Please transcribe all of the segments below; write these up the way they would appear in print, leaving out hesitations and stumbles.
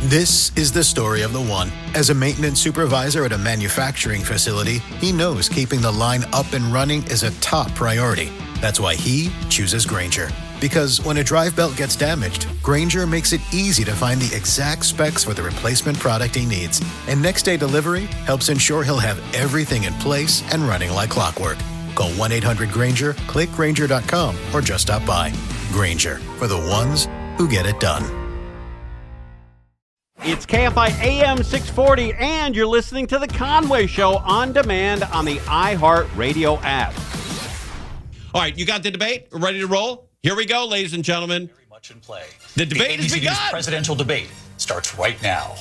This is the story of the one. As a maintenance supervisor at a manufacturing facility, he knows keeping the line up and running is a top priority. That's why he chooses Grainger. Because when a drive belt gets damaged, Grainger makes it easy to find the exact specs for the replacement product he needs. And next day delivery helps ensure he'll have everything in place and running like clockwork. Call 1-800-GRAINGER, click Grainger.com, or just stop by. Grainger, for the ones who get it done. It's KFI AM 640, and you're listening to The Conway Show on demand on the iHeartRadio app. All right, you got the debate? Ready to roll? Here we go, ladies and gentlemen. Very much in play. The debate has begun. ABC presidential debate starts right now.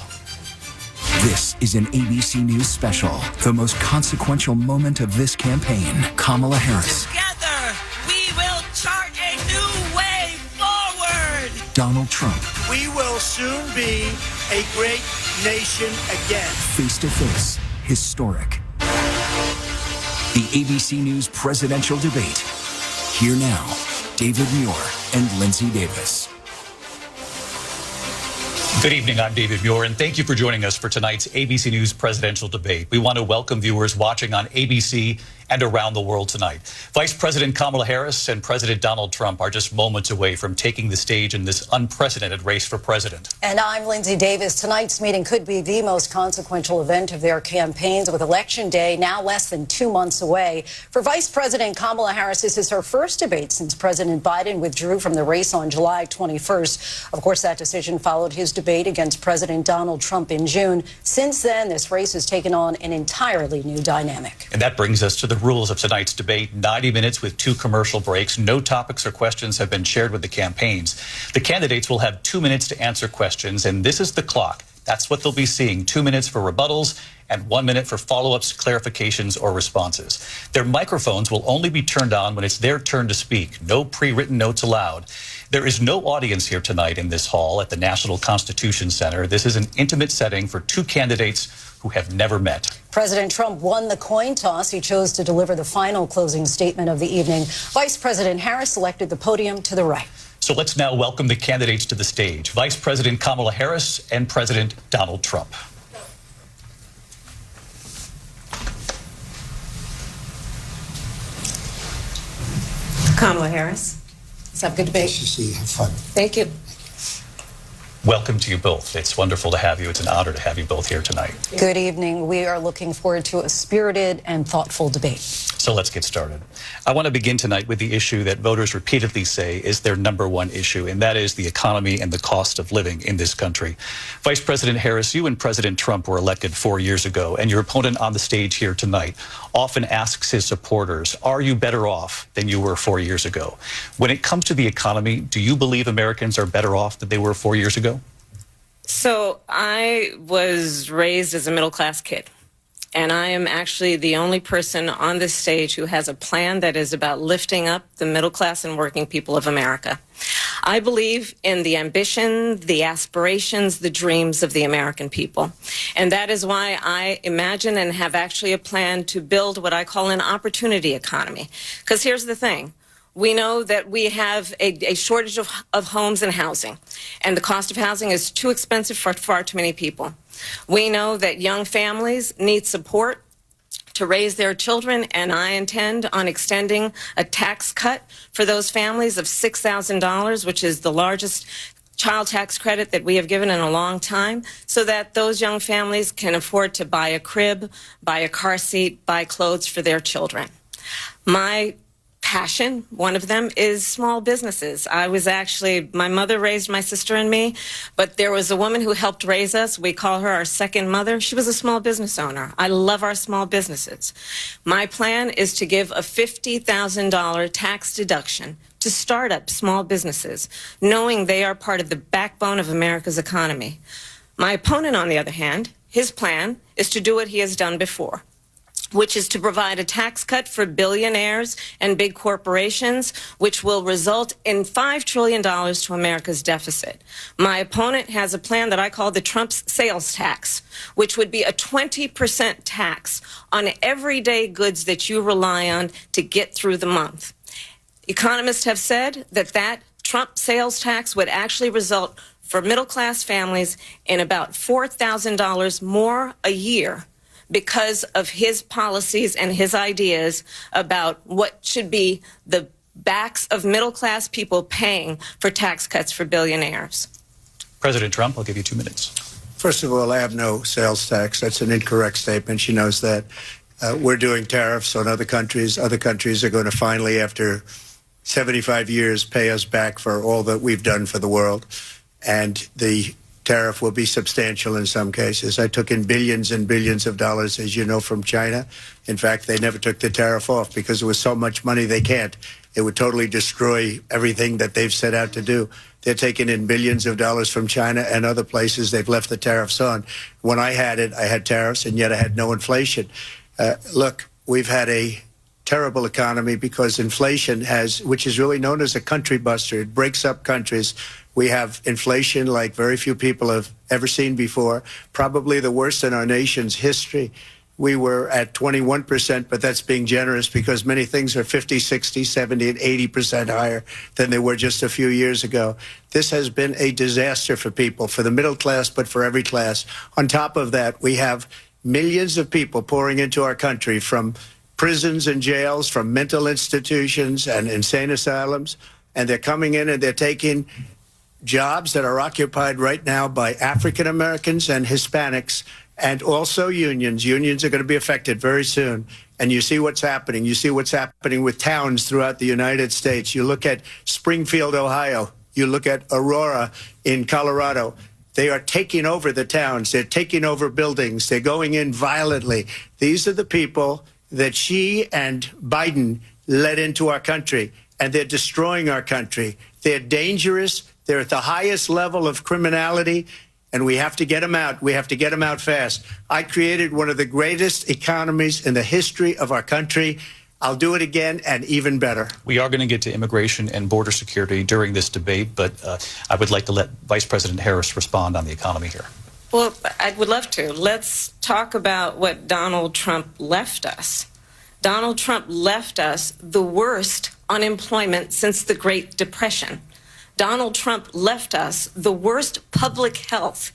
This is an ABC News special. The most consequential moment of this campaign. Kamala Harris. Together, we will chart a new way forward. Donald Trump. We will soon be a great nation again. Face to face. Historic. The ABC News presidential debate. Here now, David Muir and Lindsay Davis. Good evening, I'm David Muir, and thank you for joining us for tonight's ABC News presidential debate. We want to welcome viewers watching on ABC and around the world tonight. Vice President Kamala Harris and President Donald Trump are just moments away from taking the stage in this unprecedented race for president. And I'm Lindsay Davis. Tonight's meeting could be the most consequential event of their campaigns, with Election Day now less than 2 months away. For Vice President Kamala Harris, this is her first debate since President Biden withdrew from the race on July 21st. Of course, that decision followed his debate against President Donald Trump in June. Since then, this race has taken on an entirely new dynamic. And that brings us to the rules of tonight's debate. 90 minutes with 2 commercial breaks. No topics or questions have been shared with the campaigns. The candidates will have 2 minutes to answer questions, and this is the clock. That's what they'll be seeing. 2 minutes for rebuttals and 1 minute for follow-ups, clarifications, or responses. Their microphones will only be turned on when it's their turn to speak. No pre-written notes allowed. There is no audience here tonight in this hall at the National Constitution Center. This is an intimate setting for 2 candidates who have never met. President Trump won the coin toss. He chose to deliver the final closing statement of the evening. Vice President Harris selected the podium to the right. So let's now welcome the candidates to the stage. Vice President Kamala Harris and President Donald Trump. Kamala Harris. Let's have a good debate. Nice to see you. Have fun. Thank you. Welcome to you both. It's wonderful to have you. It's an honor to have you both here tonight. Good evening. We are looking forward to a spirited and thoughtful debate. So let's get started. I want to begin tonight with the issue that voters repeatedly say is their #1 issue, and that is the economy and the cost of living in this country. Vice President Harris, you and President Trump were elected 4 years ago, and your opponent on the stage here tonight often asks his supporters, are you better off than you were 4 years ago? When it comes to the economy, do you believe Americans are better off than they were 4 years ago? So I was raised as a middle-class kid, and I am actually the only person on this stage who has a plan that is about lifting up the middle class and working people of America. I believe in the ambition, the aspirations, the dreams of the American people. And that is why I imagine and have actually a plan to build what I call an opportunity economy. Because here's the thing. We know that we have a shortage of homes and housing, and the cost of housing is too expensive for far too many people. We know that young families need support to raise their children, and I intend on extending a tax cut for those families of $6,000, which is the largest child tax credit that we have given in a long time, so that those young families can afford to buy a crib, buy a car seat, buy clothes for their children. My passion, one of them, is small businesses. My mother raised my sister and me, but there was a woman who helped raise us. We call her our second mother. She was a small business owner. I love our small businesses. My plan is to give a $50,000 tax deduction to start up small businesses, knowing they are part of the backbone of America's economy. My opponent, on the other hand, his plan is to do what he has done before, which is to provide a tax cut for billionaires and big corporations, which will result in $5 trillion to America's deficit. My opponent has a plan that I call the Trump's sales tax, which would be a 20% tax on everyday goods that you rely on to get through the month. Economists have said that Trump sales tax would actually result for middle-class families in about $4,000 more a year because of his policies and his ideas about what should be the backs of middle-class people paying for tax cuts for billionaires. President Trump, I'll give you 2 minutes. First of all, I have no sales tax. That's an incorrect statement. She knows that. We're doing tariffs on other countries. Other countries are going to finally, after 75 years, pay us back for all that we've done for the world. And the tariff will be substantial in some cases. I took in billions and billions of dollars, as you know, from China. In fact, they never took the tariff off because there was so much money they can't. It would totally destroy everything that they've set out to do. They're taking in billions of dollars from China and other places. They've left the tariffs on. When I had it, I had tariffs, and yet I had no inflation. Look, we've had a terrible economy because inflation which is really known as a country buster. It breaks up countries. We have inflation like very few people have ever seen before, probably the worst in our nation's history. We were at 21%, but that's being generous because many things are 50, 60, 70, and 80% higher than they were just a few years ago. This has been a disaster for people, for the middle class, but for every class. On top of that, we have millions of people pouring into our country from prisons and jails, from mental institutions and insane asylums, and they're coming in and they're taking jobs that are occupied right now by African Americans and Hispanics, and also unions. Unions are going to be affected very soon. And you see what's happening. You see what's happening with towns throughout the United States. You look at Springfield, Ohio. You look at Aurora in Colorado. They are taking over the towns. They're taking over buildings. They're going in violently. These are the people that Xi and Biden led into our country, and they're destroying our country. They're dangerous. They're at the highest level of criminality, and we have to get them out. We have to get them out fast. I created one of the greatest economies in the history of our country. I'll do it again and even better. We are going to get to immigration and border security during this debate, but I would like to let Vice President Harris respond on the economy here. Well, I would love to. Let's talk about what Donald Trump left us. Donald Trump left us the worst unemployment since the Great Depression. Donald Trump left us the worst public health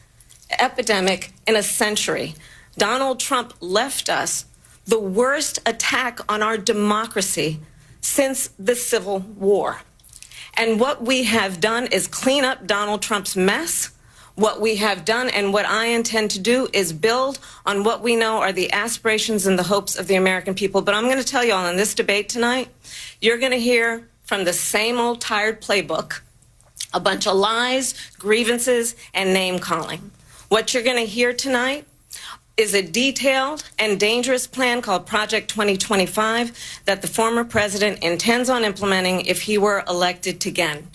epidemic in a century. Donald Trump left us the worst attack on our democracy since the Civil War. And what we have done is clean up Donald Trump's mess. What we have done and what I intend to do is build on what we know are the aspirations and the hopes of the American people. But I'm going to tell you all in this debate tonight, you're going to hear from the same old tired playbook, a bunch of lies, grievances, and name-calling. What you're going to hear tonight is a detailed and dangerous plan called Project 2025 that the former president intends on implementing if he were elected again.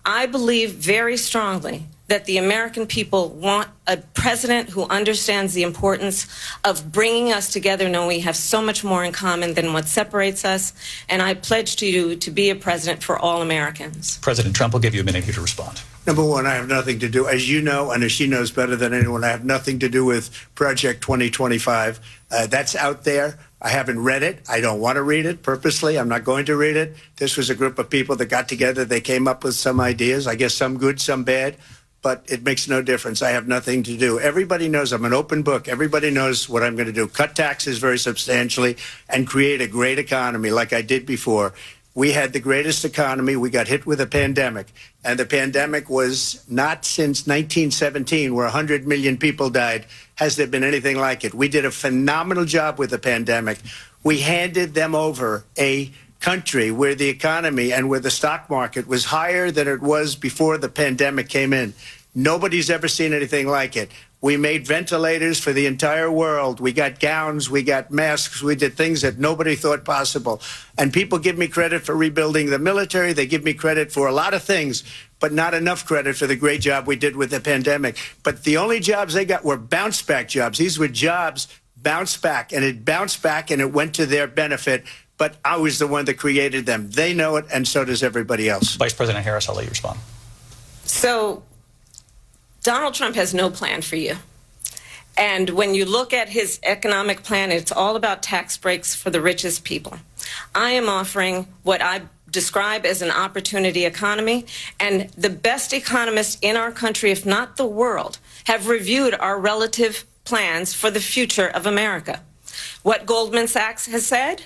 I believe very strongly that the American people want a president who understands the importance of bringing us together, knowing we have so much more in common than what separates us. And I pledge to you to be a president for all Americans. President Trump will give you a minute here to respond. Number one, I have nothing to do, as you know, and as she knows better than anyone, I have nothing to do with Project 2025. That's out there. I haven't read it. I don't want to read it purposely. I'm not going to read it. This was a group of people that got together. They came up with some ideas, I guess some good, some bad, but it makes no difference. I have nothing to do. Everybody knows I'm an open book. Everybody knows what I'm going to do. Cut taxes very substantially and create a great economy like I did before. We had the greatest economy. We got hit with a pandemic, and the pandemic was not since 1917, where 100 million people died, has there been anything like it. We did a phenomenal job with the pandemic. We handed them over a country where the economy and where the stock market was higher than it was before the pandemic came in. Nobody's ever seen anything like it. We made ventilators for the entire world. We got gowns, we got masks, we did things that nobody thought possible. And people give me credit for rebuilding the military. They give me credit for a lot of things, but not enough credit for the great job we did with the pandemic. But the only jobs they got were bounce back jobs. These were jobs bounced back, and it bounced back and it went to their benefit. But I was the one that created them. They know it, and so does everybody else. Vice President Harris, I'll let you respond. So Donald Trump has no plan for you. And when you look at his economic plan, it's all about tax breaks for the richest people. I am offering what I describe as an opportunity economy. And the best economists in our country, if not the world, have reviewed our relative plans for the future of America. What Goldman Sachs has said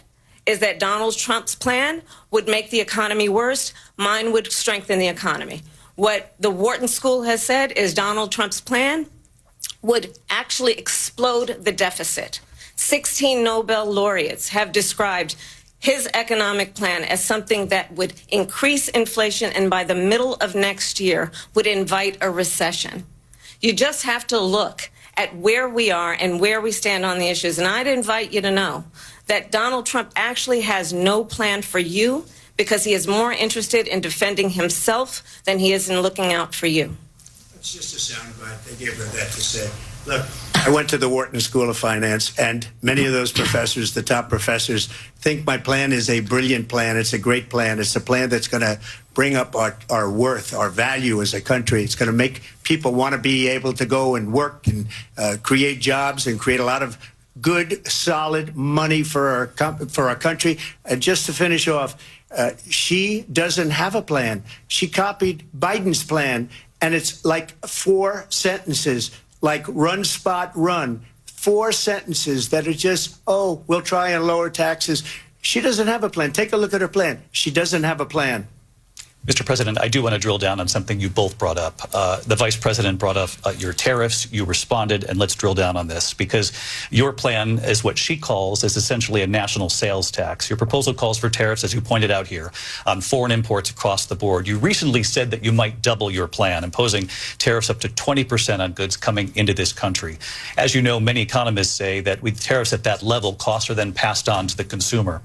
is that Donald Trump's plan would make the economy worse. Mine would strengthen the economy. What the Wharton School has said is Donald Trump's plan would actually explode the deficit. 16 Nobel laureates have described his economic plan as something that would increase inflation and by the middle of next year would invite a recession. You just have to look at where we are and where we stand on the issues. And I'd invite you to know that Donald Trump actually has no plan for you because he is more interested in defending himself than he is in looking out for you. It's just a soundbite. They gave her that to say. Look, I went to the Wharton School of Finance, and many of those professors, the top professors, think my plan is a brilliant plan. It's a great plan. It's a plan that's going to bring up our worth, our value as a country. It's going to make people want to be able to go and work and create jobs and create a lot of good, solid money for our country. And just to finish off, she doesn't have a plan. She copied Biden's plan, and it's like 4 sentences, like run, spot, run. 4 sentences that are just, oh, we'll try and lower taxes. She doesn't have a plan. Take a look at her plan. She doesn't have a plan. Mr. President, I do want to drill down on something you both brought up. The Vice President brought up your tariffs. You responded, and let's drill down on this, because your plan is what she calls is essentially a national sales tax. Your proposal calls for tariffs, as you pointed out here, on foreign imports across the board. You recently said that you might double your plan, imposing tariffs up to 20% on goods coming into this country. As you know, many economists say that with tariffs at that level, costs are then passed on to the consumer.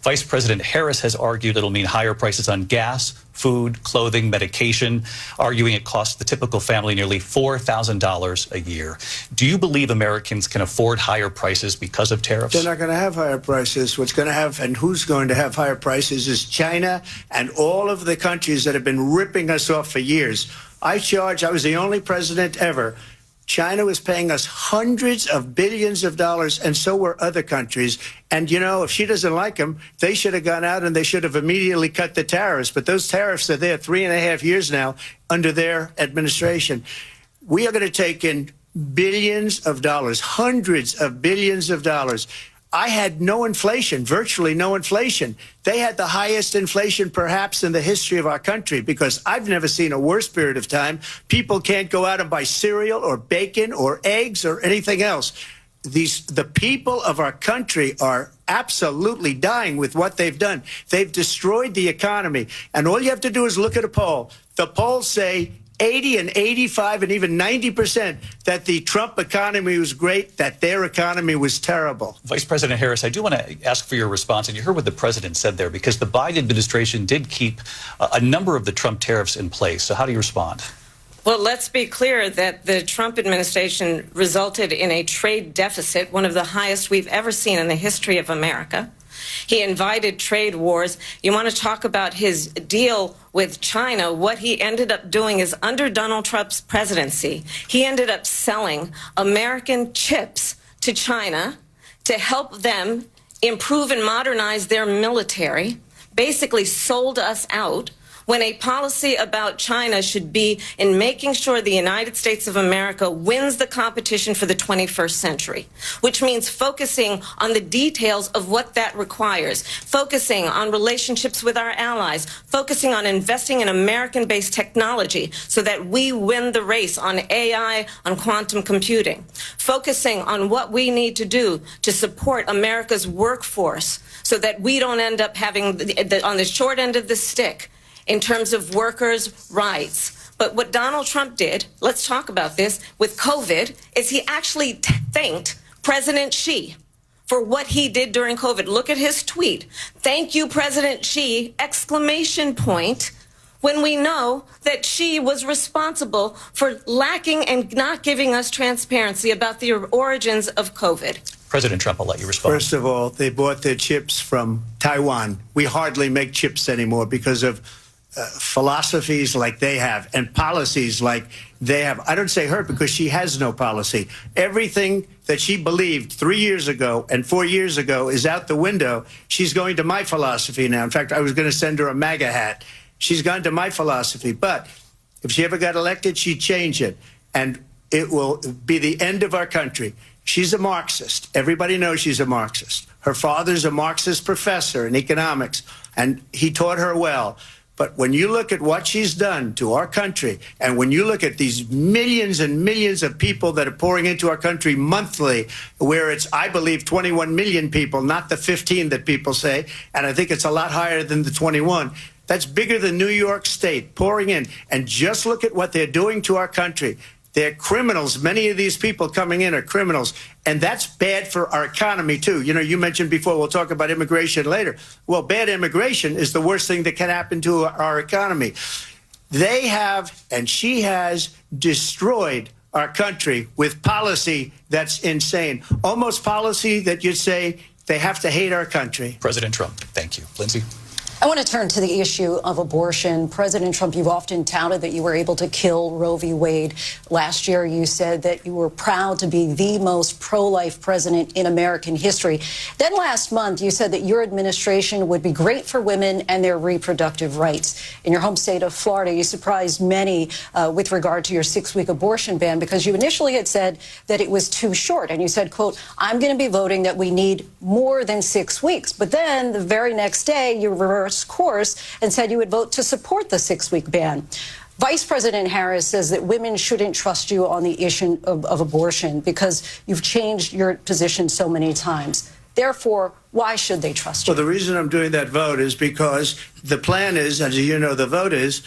Vice President Harris has argued it'll mean higher prices on gas, food, clothing, medication, arguing it costs the typical family nearly $4,000 a year. Do you believe Americans can afford higher prices because of tariffs? They're not going to have higher prices. What's going to have, and who's going to have higher prices, is China and all of the countries that have been ripping us off for years. I was the only president ever. China was paying us hundreds of billions of dollars, and so were other countries. And, you know, if she doesn't like them, they should have gone out and they should have immediately cut the tariffs. But those tariffs are there 3.5 years now under their administration. We are going to take in billions of dollars, hundreds of billions of dollars. I had no inflation, virtually no inflation. They had the highest inflation perhaps in the history of our country, because I've never seen a worse period of time. People can't go out and buy cereal or bacon or eggs or anything else. The people of our country are absolutely dying with what they've done. They've destroyed the economy. And all you have to do is look at a poll. The polls say 80 and 85 and even 90% that the Trump economy was great, that their economy was terrible. Vice President Harris, I do want to ask for your response, and you heard what the president said there, because the Biden administration did keep a number of the Trump tariffs in place. So how do you respond? Well, let's be clear that the Trump administration resulted in a trade deficit, one of the highest we've ever seen in the history of America. He invited trade wars. You want to talk about his deal with China? What he ended up doing is, under Donald Trump's presidency, he ended up selling American chips to China to help them improve and modernize their military, basically sold us out, when a policy about China should be in making sure the United States of America wins the competition for the 21st century, which means focusing on the details of what that requires, focusing on relationships with our allies, focusing on investing in American-based technology so that we win the race on AI, on quantum computing, focusing on what we need to do to support America's workforce so that we don't end up having on the short end of the stick in terms of workers' rights. But what Donald Trump did, let's talk about this, with COVID, is he actually thanked President Xi for what he did during COVID. Look at his tweet. Thank you, President Xi, exclamation point, when we know that Xi was responsible for lacking and not giving us transparency about the origins of COVID. President Trump, I'll let you respond. First of all, they bought their chips from Taiwan. We hardly make chips anymore because of philosophies like they have and policies like they have. I don't say her because she has no policy. Everything that she believed 3 years ago and 4 years ago is out the window. She's going to my philosophy now. In fact, I was going to send her a MAGA hat. She's gone to my philosophy. But if she ever got elected, she'd change it. And it will be the end of our country. She's a Marxist. Everybody knows she's a Marxist. Her father's a Marxist professor in economics, and he taught her well. But when you look at what she's done to our country, and when you look at these millions and millions of people that are pouring into our country monthly, where it's, I believe, 21 million people, not the 15 that people say, and I think it's a lot higher than the 21. That's bigger than New York State pouring in. And just look at what they're doing to our country. They're criminals. Many of these people coming in are criminals. And that's bad for our economy, too. You know, you mentioned before, we'll talk about immigration later. Well, bad immigration is the worst thing that can happen to our economy. They have, and she has, destroyed our country with policy that's insane. Almost policy that you'd say they have to hate our country. President Trump, thank you. Lindsay? I want to turn to the issue of abortion. President Trump, you've often touted that you were able to kill Roe v. Wade. Last year, you said that you were proud to be the most pro-life president in American history. Then last month, you said that your administration would be great for women and their reproductive rights. In your home state of Florida, you surprised many with regard to your 6-week abortion ban because you initially had said that it was too short. And you said, quote, I'm going to be voting that we need more than 6 weeks. But then the very next day, you reversed course and said you would vote to support the 6-week ban. Vice President Harris says that women shouldn't trust you on the issue of abortion because you've changed your position so many times. Therefore, why should they trust you? Well, the reason I'm doing that vote is because the plan is, as you know, the vote is,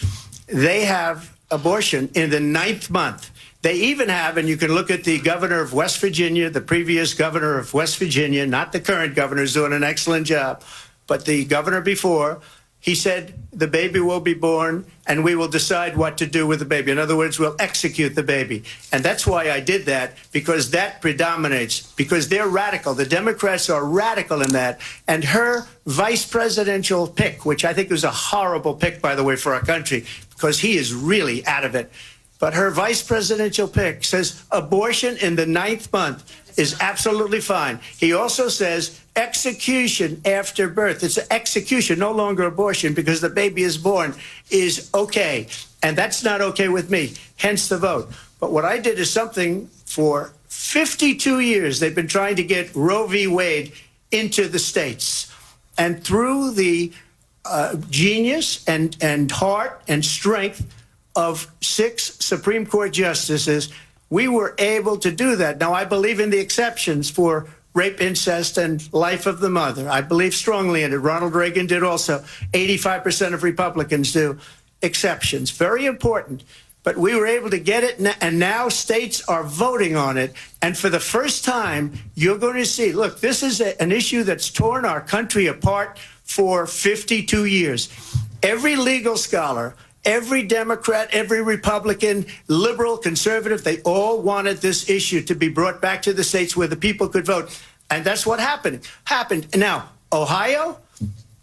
they have abortion in the 9th month. They even have, and you can look at the governor of West Virginia, the previous governor of West Virginia, not the current governor, who's doing an excellent job, but the governor before, he said the baby will be born and we will decide what to do with the baby. In other words, we'll execute the baby. And that's why I did that, because that predominates, because they're radical. The Democrats are radical in that. And her vice presidential pick, which I think was a horrible pick, by the way, for our country, because he is really out of it. But her vice presidential pick says abortion in the 9th month is absolutely fine. He also says execution after birth. It's an execution, no longer abortion, because the baby is born, is okay. And that's not okay with me, hence the vote. But what I did is something for 52 years. They've been trying to get Roe v. Wade into the states. And through the genius and heart and strength of 6 Supreme Court justices, we were able to do that. Now, I believe in the exceptions for rape, incest, and life of the mother. I believe strongly in it. Ronald Reagan did also. 85% of Republicans do. Exceptions. Very important. But we were able to get it, and now states are voting on it. And for the first time, you're going to see, look, this is an issue that's torn our country apart for 52 years. Every legal scholar, every Democrat, every Republican, liberal, conservative, they all wanted this issue to be brought back to the states where the people could vote. And that's what happened. Now, Ohio,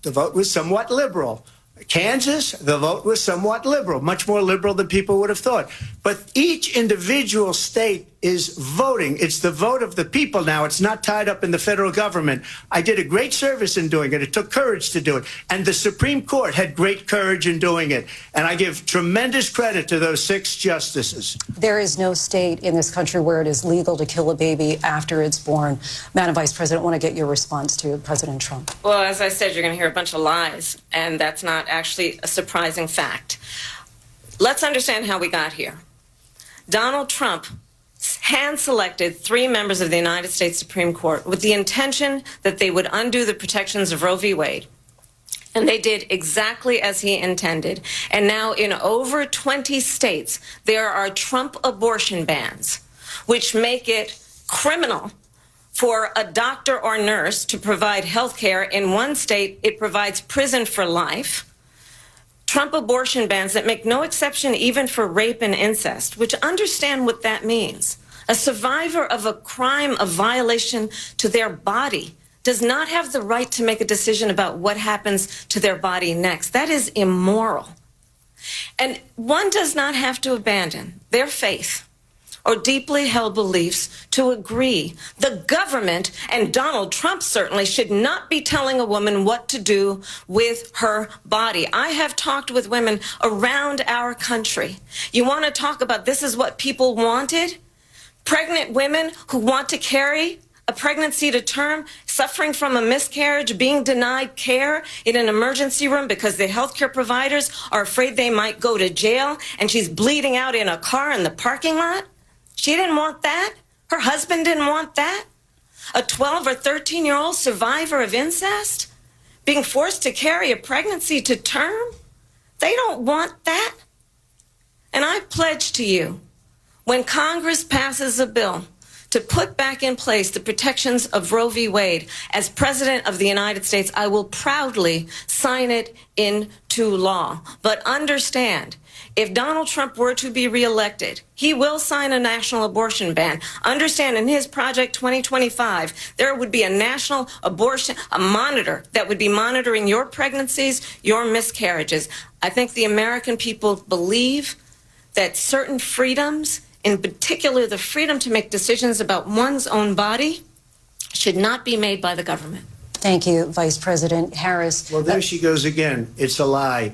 the vote was somewhat liberal. Kansas, the vote was somewhat liberal, much more liberal than people would have thought. But each individual state is voting. It's the vote of the people now. It's not tied up in the federal government. I did a great service in doing it. It took courage to do it. And the Supreme Court had great courage in doing it. And I give tremendous credit to those 6 justices. There is no state in this country where it is legal to kill a baby after it's born. Madam Vice President, I want to get your response to President Trump. Well, as I said, you're going to hear a bunch of lies, and that's not actually a surprising fact. Let's understand how we got here. Donald Trump hand-selected 3 members of the United States Supreme Court with the intention that they would undo the protections of Roe v. Wade. And they did exactly as he intended. And now in over 20 states, there are Trump abortion bans, which make it criminal for a doctor or nurse to provide health care. In one state, it provides prison for life. Trump abortion bans that make no exception even for rape and incest, which understand what that means. A survivor of a crime of violation to their body does not have the right to make a decision about what happens to their body next. That is immoral. And one does not have to abandon their faith or deeply held beliefs to agree. The government, and Donald Trump certainly, should not be telling a woman what to do with her body. I have talked with women around our country. You want to talk about this is what people wanted? Pregnant women who want to carry a pregnancy to term, suffering from a miscarriage, being denied care in an emergency room because the healthcare providers are afraid they might go to jail, and she's bleeding out in a car in the parking lot. She didn't want that. Her husband didn't want that. A 12 or 13-year-old survivor of incest being forced to carry a pregnancy to term. They don't want that. And I pledge to you, when Congress passes a bill to put back in place the protections of Roe v. Wade, as President of the United States, I will proudly sign it into law. But understand, if Donald Trump were to be reelected, he will sign a national abortion ban. Understand, in his Project 2025, there would be a national abortion, a monitor that would be monitoring your pregnancies, your miscarriages. I think the American people believe that certain freedoms, in particular the freedom to make decisions about one's own body, should not be made by the government. Thank you, Vice President Harris. Well, there she goes again. It's a lie.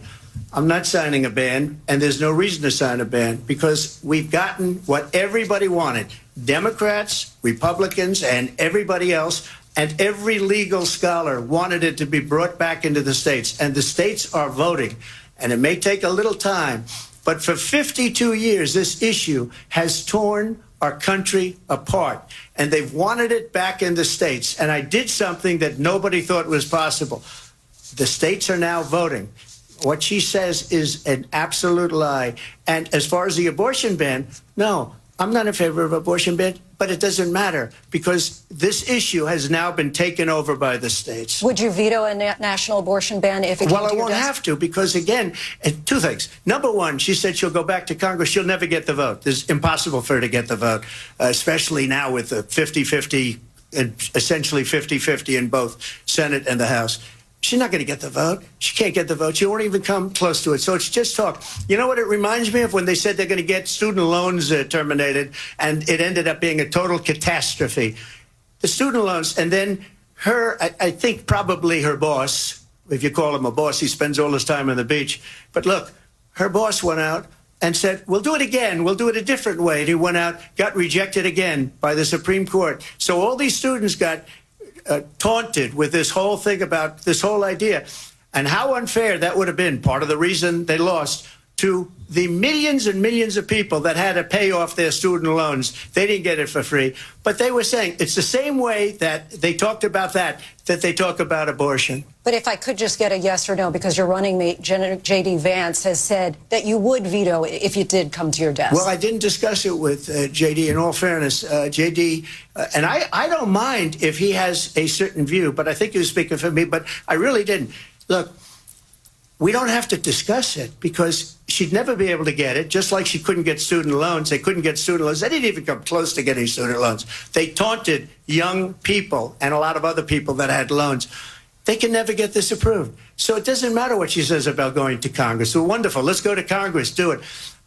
I'm not signing a ban, and there's no reason to sign a ban, because we've gotten what everybody wanted. Democrats, Republicans, and everybody else, and every legal scholar wanted it to be brought back into the states, and the states are voting. And it may take a little time, but for 52 years, this issue has torn our country apart, and they've wanted it back in the states. And I did something that nobody thought was possible. The states are now voting. What she says is an absolute lie. And as far as the abortion ban, no, I'm not in favor of abortion ban, but it doesn't matter, because this issue has now been taken over by the states. Would you veto a national abortion ban if it came to your desk? Well, I won't have to, because, again, two things. Number one, she said she'll go back to Congress. She'll never get the vote. It's impossible for her to get the vote, especially now with the 50-50, essentially 50-50 in both Senate and the House. She's not going to get the vote. She can't get the vote. She won't even come close to it. So it's just talk. You know what it reminds me of? When they said they're going to get student loans terminated, and it ended up being a total catastrophe. The student loans, and then her, I think probably her boss, if you call him a boss, he spends all his time on the beach. But look, her boss went out and said, we'll do it again. We'll do it a different way. And he went out, got rejected again by the Supreme Court. So all these students got taunted with this whole thing about this whole idea, and how unfair that would have been. Part of the reason they lost, to the millions and millions of people that had to pay off their student loans. They didn't get it for free, but they were saying it's the same way that they talked about that they talk about abortion. But if I could just get a yes or no, because your running mate, J.D. Vance, has said that you would veto it if it did come to your desk. Well, I didn't discuss it with J.D. In all fairness, J.D., and I don't mind if he has a certain view, but I think he was speaking for me, but I really didn't. Look, we don't have to discuss it, because she'd never be able to get it, just like she couldn't get student loans. They couldn't get student loans. They didn't even come close to getting student loans. They taunted young people and a lot of other people that had loans. They can never get this approved. So it doesn't matter what she says about going to Congress. Well, wonderful. Let's go to Congress, do it.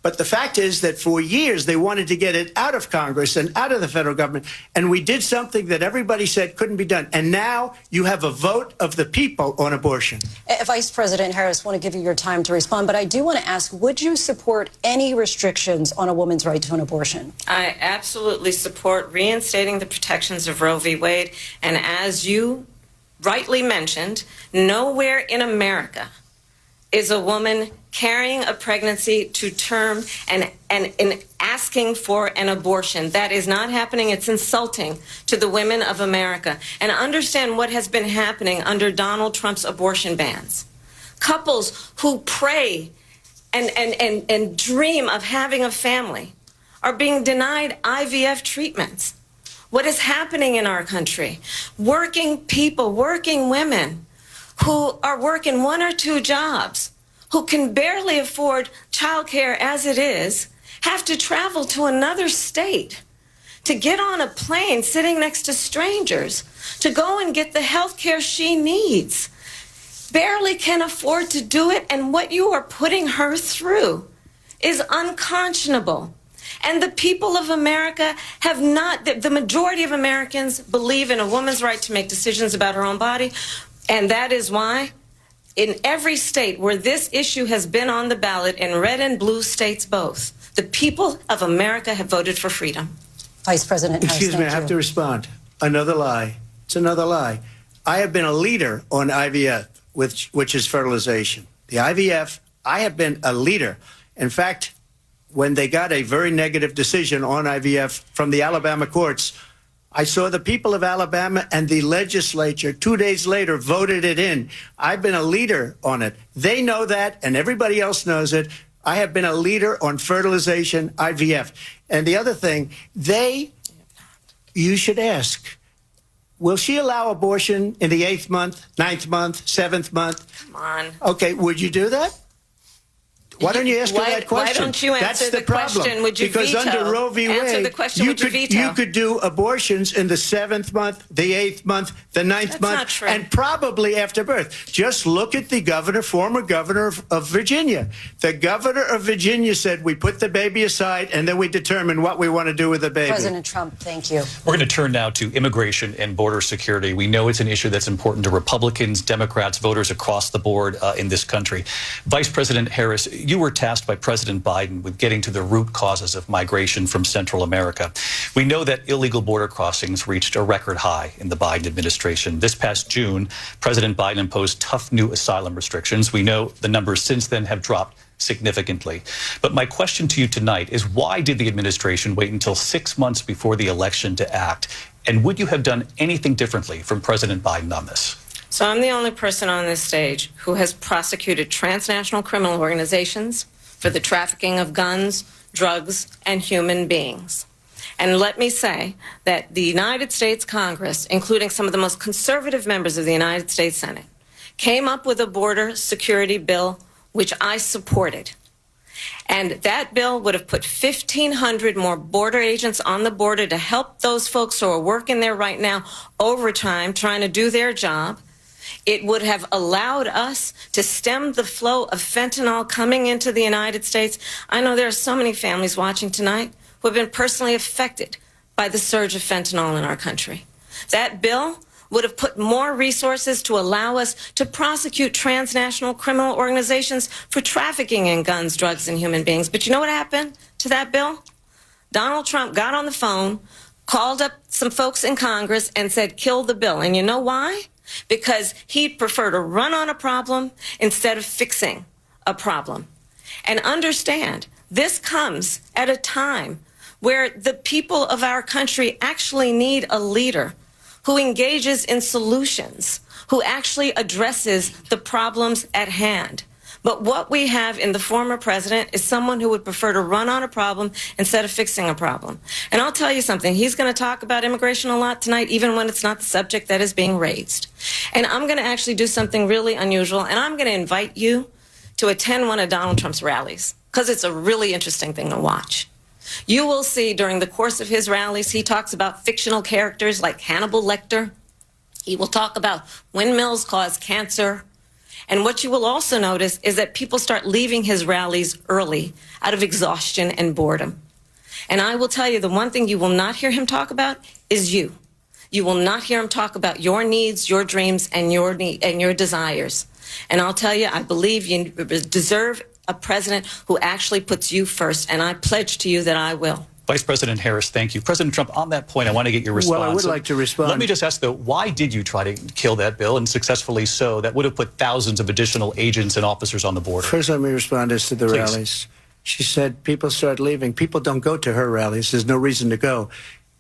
But the fact is that for years they wanted to get it out of Congress and out of the federal government, and we did something that everybody said couldn't be done. And now you have a vote of the people on abortion. Vice President Harris, I want to give you your time to respond, but I do want to ask, would you support any restrictions on a woman's right to an abortion? I absolutely support reinstating the protections of Roe v. Wade. And as you rightly mentioned, nowhere in America is a woman carrying a pregnancy to term and asking for an abortion. That is not happening. It's insulting to the women of America. And understand what has been happening under Donald Trump's abortion bans. Couples who pray and dream of having a family are being denied IVF treatments. What is happening in our country? Working people, working women who are working 1 or 2 jobs, who can barely afford childcare as it is, have to travel to another state to get on a plane sitting next to strangers to go and get the health care she needs. barely can afford to do it, and what you are putting her through is unconscionable. And the people of America have not, the majority of Americans believe in a woman's right to make decisions about her own body, and that is why in every state where this issue has been on the ballot, in red and blue states both, the people of America have voted for freedom. Vice President Harris, excuse me, I have to respond. Another lie. It's another lie. I have been a leader on IVF, which is fertilization. The IVF, I have been a leader. In fact, when they got a very negative decision on IVF from the Alabama courts, I saw the people of Alabama and the legislature 2 days later voted it in. I've been a leader on it. They know that, and everybody else knows it. I have been a leader on fertilization, IVF. And the other thing, you should ask, will she allow abortion in the 8th month, 9th month, 7th month? Come on. Okay, would you do that? Why don't you ask her that question? Why don't you answer the question? Would you because veto? Under Roe v. Wade, answer the question, would you veto? You could do abortions in the 7th month, the 8th month, the 9th month, not true. and probably after birth. Just look at the former governor of Virginia. The governor of Virginia said, we put the baby aside and then we determine what we want to do with the baby. President Trump, thank you. We're going to turn now to immigration and border security. We know it's an issue that's important to Republicans, Democrats, voters across the board in this country. Vice President Harris, you were tasked by President Biden with getting to the root causes of migration from Central America. We know that illegal border crossings reached a record high in the Biden administration. This past June, President Biden imposed tough new asylum restrictions. We know the numbers since then have dropped significantly. But my question to you tonight is, why did the administration wait until 6 months before the election to act? And would you have done anything differently from President Biden on this? So I'm the only person on this stage who has prosecuted transnational criminal organizations for the trafficking of guns, drugs, and human beings. And let me say that the United States Congress, including some of the most conservative members of the United States Senate, came up with a border security bill which I supported. And that bill would have put 1,500 more border agents on the border to help those folks who are working there right now overtime trying to do their job. It would have allowed us to stem the flow of fentanyl coming into the United States. I know there are so many families watching tonight who have been personally affected by the surge of fentanyl in our country. That bill would have put more resources to allow us to prosecute transnational criminal organizations for trafficking in guns, drugs, and human beings. But you know what happened to that bill? Donald Trump got on the phone, called up some folks in Congress, and said, kill the bill. And you know why? Because he'd prefer to run on a problem instead of fixing a problem. And understand, this comes at a time where the people of our country actually need a leader who engages in solutions, who actually addresses the problems at hand. But what we have in the former president is someone who would prefer to run on a problem instead of fixing a problem. And I'll tell you something, he's going to talk about immigration a lot tonight, even when it's not the subject that is being raised. And I'm going to actually do something really unusual, and I'm going to invite you to attend one of Donald Trump's rallies, because it's a really interesting thing to watch. You will see during the course of his rallies, he talks about fictional characters like Hannibal Lecter. He will talk about windmills cause cancer. And what you will also notice is that people start leaving his rallies early out of exhaustion and boredom. And I will tell you, the one thing you will not hear him talk about is you. You will not hear him talk about your needs, your dreams, and your desires. And I'll tell you, I believe you deserve a president who actually puts you first, and I pledge to you that I will. Vice President Harris, thank you. President Trump, on that point, I want to get your response. Well, I would like to respond. Let me just ask, though, why did you try to kill that bill, and successfully so? That would have put thousands of additional agents and officers on the border. First, let me respond as to the rallies. She said people start leaving. People don't go to her rallies. There's no reason to go.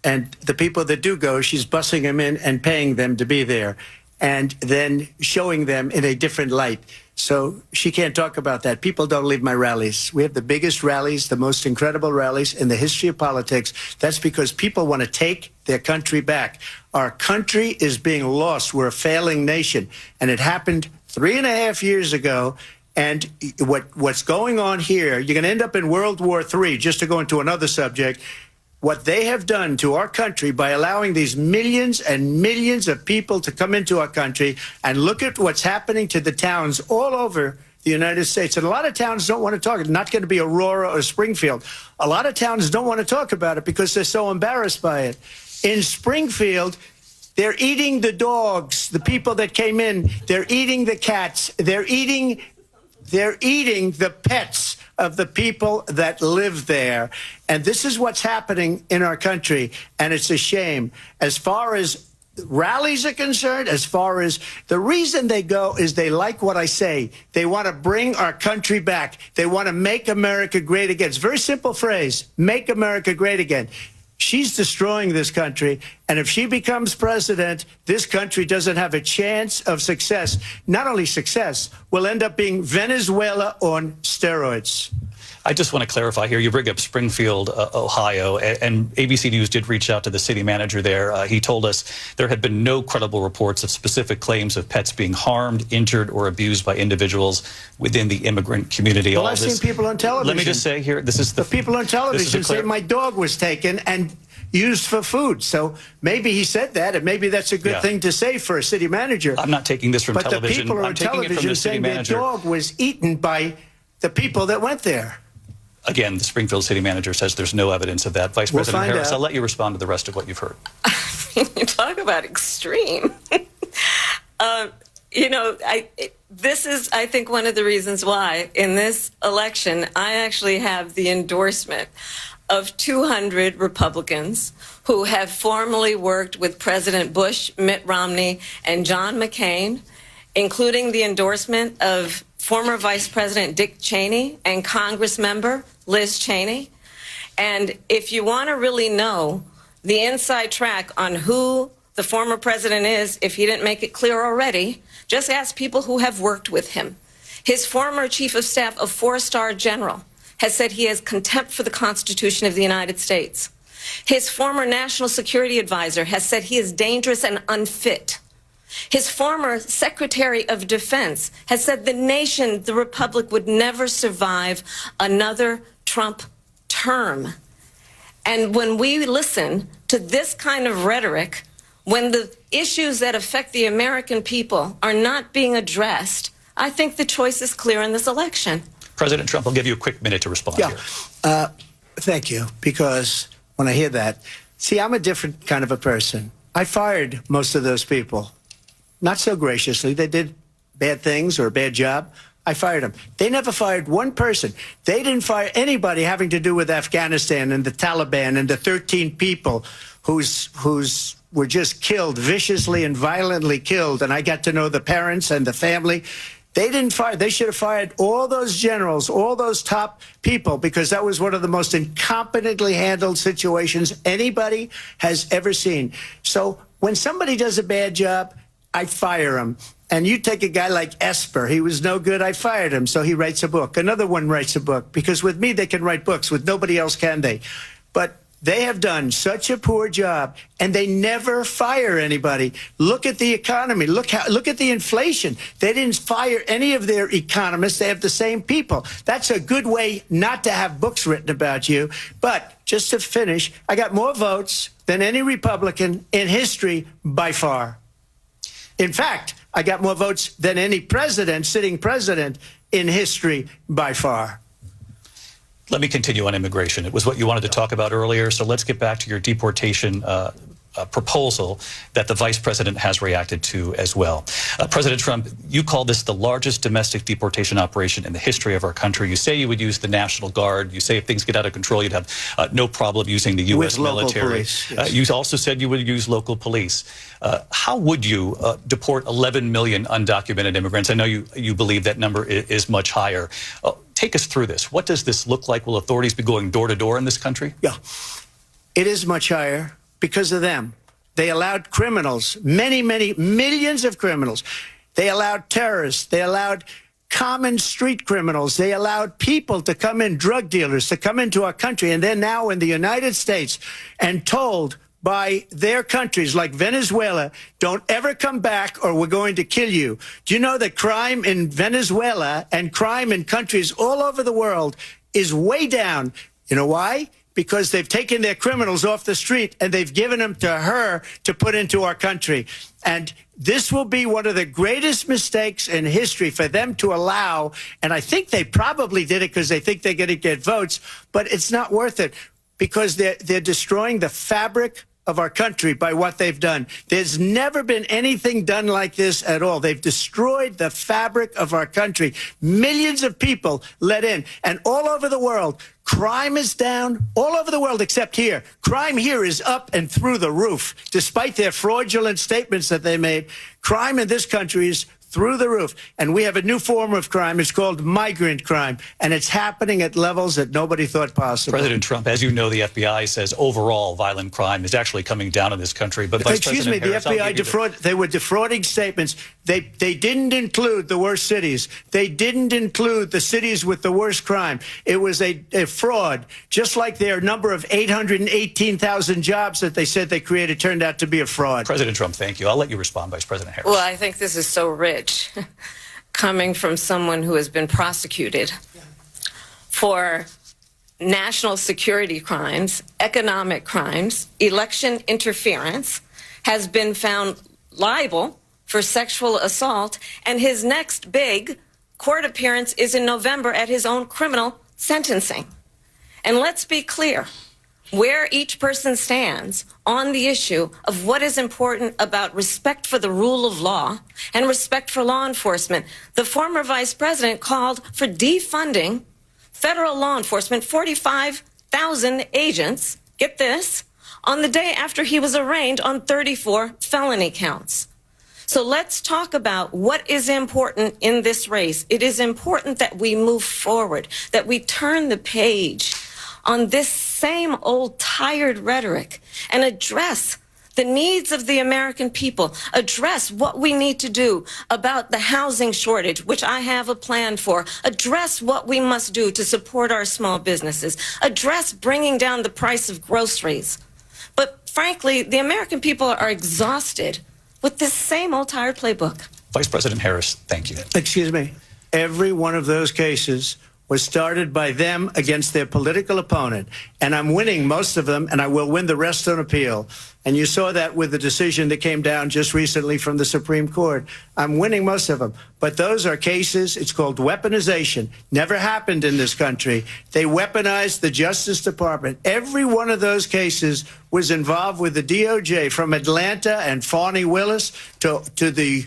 And the people that do go, she's bussing them in and paying them to be there, and then showing them in a different light. So she can't talk about that. People don't leave my rallies. We have the biggest rallies, the most incredible rallies in the history of politics. That's because people want to take their country back. Our country is being lost. We're a failing nation. And it happened 3.5 years ago. And what's going on here, you're going to end up in World War III, just to go into another subject. what they have done to our country by allowing these millions and millions of people to come into our country, and look at what's happening to the towns all over the United States. And a lot of towns don't want to talk. It's not going to be Aurora or Springfield. A lot of towns don't want to talk about it because they're so embarrassed by it. In Springfield, they're eating the dogs, the people that came in. They're eating the cats. They're eating the pets of the people that live there. And this is what's happening in our country, and it's a shame. As far as rallies are concerned, as far as the reason they go is they like what I say. They want to bring our country back. They want to make America great again. It's a very simple phrase, make America great again. She's destroying this country, and if she becomes president, this country doesn't have a chance of success. Not only success, we'll end up being Venezuela on steroids. I just want to clarify here. You bring up Springfield, Ohio, and ABC News did reach out to the city manager there. He told us there had been no credible reports of specific claims of pets being harmed, injured, or abused by individuals within the immigrant community. Well, I've seen people on television. Let me just say here, this is the people on television say my dog was taken and used for food. So maybe he said that, and maybe that's a good thing to say for a city manager. I'm not taking this from television. But the people on television saying their dog was eaten by the people that went there. Again, the Springfield city manager says there's no evidence of that. Vice President Harris, I'll let you respond to the rest of what you've heard. You talk about extreme. This is, I think, one of the reasons why in this election, I actually have the endorsement of 200 Republicans who have formerly worked with President Bush, Mitt Romney, and John McCain, including the endorsement of former Vice President Dick Cheney and Congress member Liz Cheney. And if you want to really know the inside track on who the former president is, if he didn't make it clear already, just ask people who have worked with him. His former chief of staff, a 4-star general, has said he has contempt for the Constitution of the United States. His former national security advisor has said he is dangerous and unfit. His former Secretary of Defense has said the nation, the Republic, would never survive another Trump term. And when we listen to this kind of rhetoric, when the issues that affect the American people are not being addressed, I think the choice is clear in this election. President Trump, I'll give you a quick minute to respond here. Thank you, because when I hear that, see, I'm a different kind of a person. I fired most of those people. Not so graciously. They did bad things or a bad job. I fired them. They never fired one person. They didn't fire anybody having to do with Afghanistan and the Taliban and the 13 people whose were just killed, viciously and violently killed. And I got to know the parents and the family. They didn't fire. They should have fired all those generals, all those top people, because that was one of the most incompetently handled situations anybody has ever seen. So when somebody does a bad job, I fire him. And you take a guy like Esper. He was no good. I fired him. So he writes a book. Another one writes a book. Because with me, they can write books. With nobody else can they. But they have done such a poor job, and they never fire anybody. Look at the economy. Look at the inflation. They didn't fire any of their economists. They have the same people. That's a good way not to have books written about you. But just to finish, I got more votes than any Republican in history by far. In fact, I got more votes than any president, sitting president in history by far. Let me continue on immigration. It was what you wanted to talk about earlier, so let's get back to your deportation proposal that the vice president has reacted to as well. President Trump, you call this the largest domestic deportation operation in the history of our country. You say you would use the National Guard. You say if things get out of control, you'd have no problem using the U.S. military. Police, yes. You also said you would use local police. How would you deport 11 million undocumented immigrants? I know you believe that number is much higher. Take us through this. What does this look like? Will authorities be going door to door in this country? Yeah, it is much higher because of them. They allowed criminals, many, many millions of criminals. They allowed terrorists. They allowed common street criminals. They allowed people to come in, drug dealers, to come into our country. And they're now in the United States and told by their countries like Venezuela, don't ever come back or we're going to kill you. Do you know that crime in Venezuela and crime in countries all over the world is way down? You know why? because they've taken their criminals off the street and they've given them to her to put into our country. And this will be one of the greatest mistakes in history for them to allow. And I think they probably did it because they think they're going to get votes, but it's not worth it because they're destroying the fabric of our country by what they've done. There's never been anything done like this at all. They've destroyed the fabric of our country. Millions of people let in, and all over the world, crime is down all over the world except here. Crime here is up and through the roof. Despite their fraudulent statements that they made, crime in this country is through the roof. And we have a new form of crime. It's called migrant crime. And it's happening at levels that nobody thought possible. President Trump, as you know, the FBI says overall violent crime is actually coming down in this country. But Vice Excuse me, President the FBI they were defrauding statements. They didn't include the worst cities. They didn't include the cities with the worst crime. It was a fraud, just like their number of 818,000 jobs that they said they created turned out to be a fraud. President Trump, thank you. I'll let you respond, Vice President Harris. Well, I think this is so rich, coming from someone who has been prosecuted for national security crimes, economic crimes, election interference, has been found liable for sexual assault, and his next big court appearance is in November at his own criminal sentencing. And let's be clear where each person stands on the issue of what is important about respect for the rule of law and respect for law enforcement. The former vice president called for defunding federal law enforcement, 45,000 agents, get this, on the day after he was arraigned on 34 felony counts. So let's talk about what is important in this race. It is important that we move forward, that we turn the page on this same old tired rhetoric and address the needs of the American people, address what we need to do about the housing shortage, which I have a plan for, address what we must do to support our small businesses, address bringing down the price of groceries. But frankly, the American people are exhausted with this same old tired playbook. Vice President Harris, thank you. Excuse me. Every one of those cases was started by them against their political opponent. And I'm winning most of them, and I will win the rest on appeal. And you saw that with the decision that came down just recently from the Supreme Court. I'm winning most of them. But those are cases, it's called weaponization. Never happened in this country. They weaponized the Justice Department. Every one of those cases was involved with the DOJ, from Atlanta and Fani Willis to the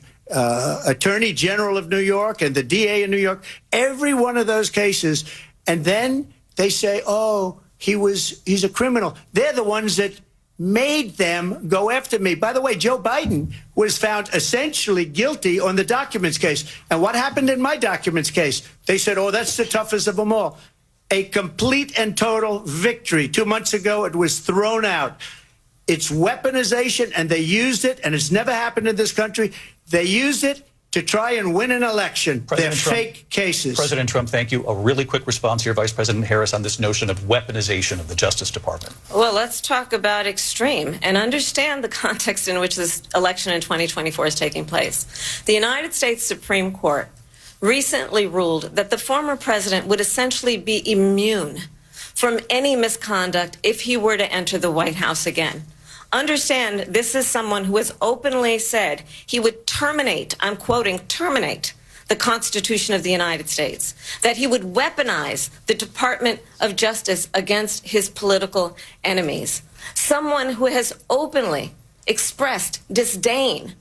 Attorney General of New York and the DA in New York, every one of those cases. And then they say, oh, he's a criminal. They're the ones that made them go after me. By the way, Joe Biden was found essentially guilty on the documents case. And what happened in my documents case? They said, oh, that's the toughest of them all. A complete and total victory. 2 months ago, it was thrown out. It's weaponization, and they used it, and it's never happened in this country. They used it to try and win an election. They're fake cases. President Trump, thank you. A really quick response here, Vice President Harris, on this notion of weaponization of the Justice Department. Well, let's talk about extreme and understand the context in which this election in 2024 is taking place. The United States Supreme Court recently ruled that the former president would essentially be immune from any misconduct if he were to enter the White House again. Understand, this is someone who has openly said he would terminate, I'm quoting, terminate the Constitution of the United States, that he would weaponize the Department of Justice against his political enemies. Someone who has openly expressed disdain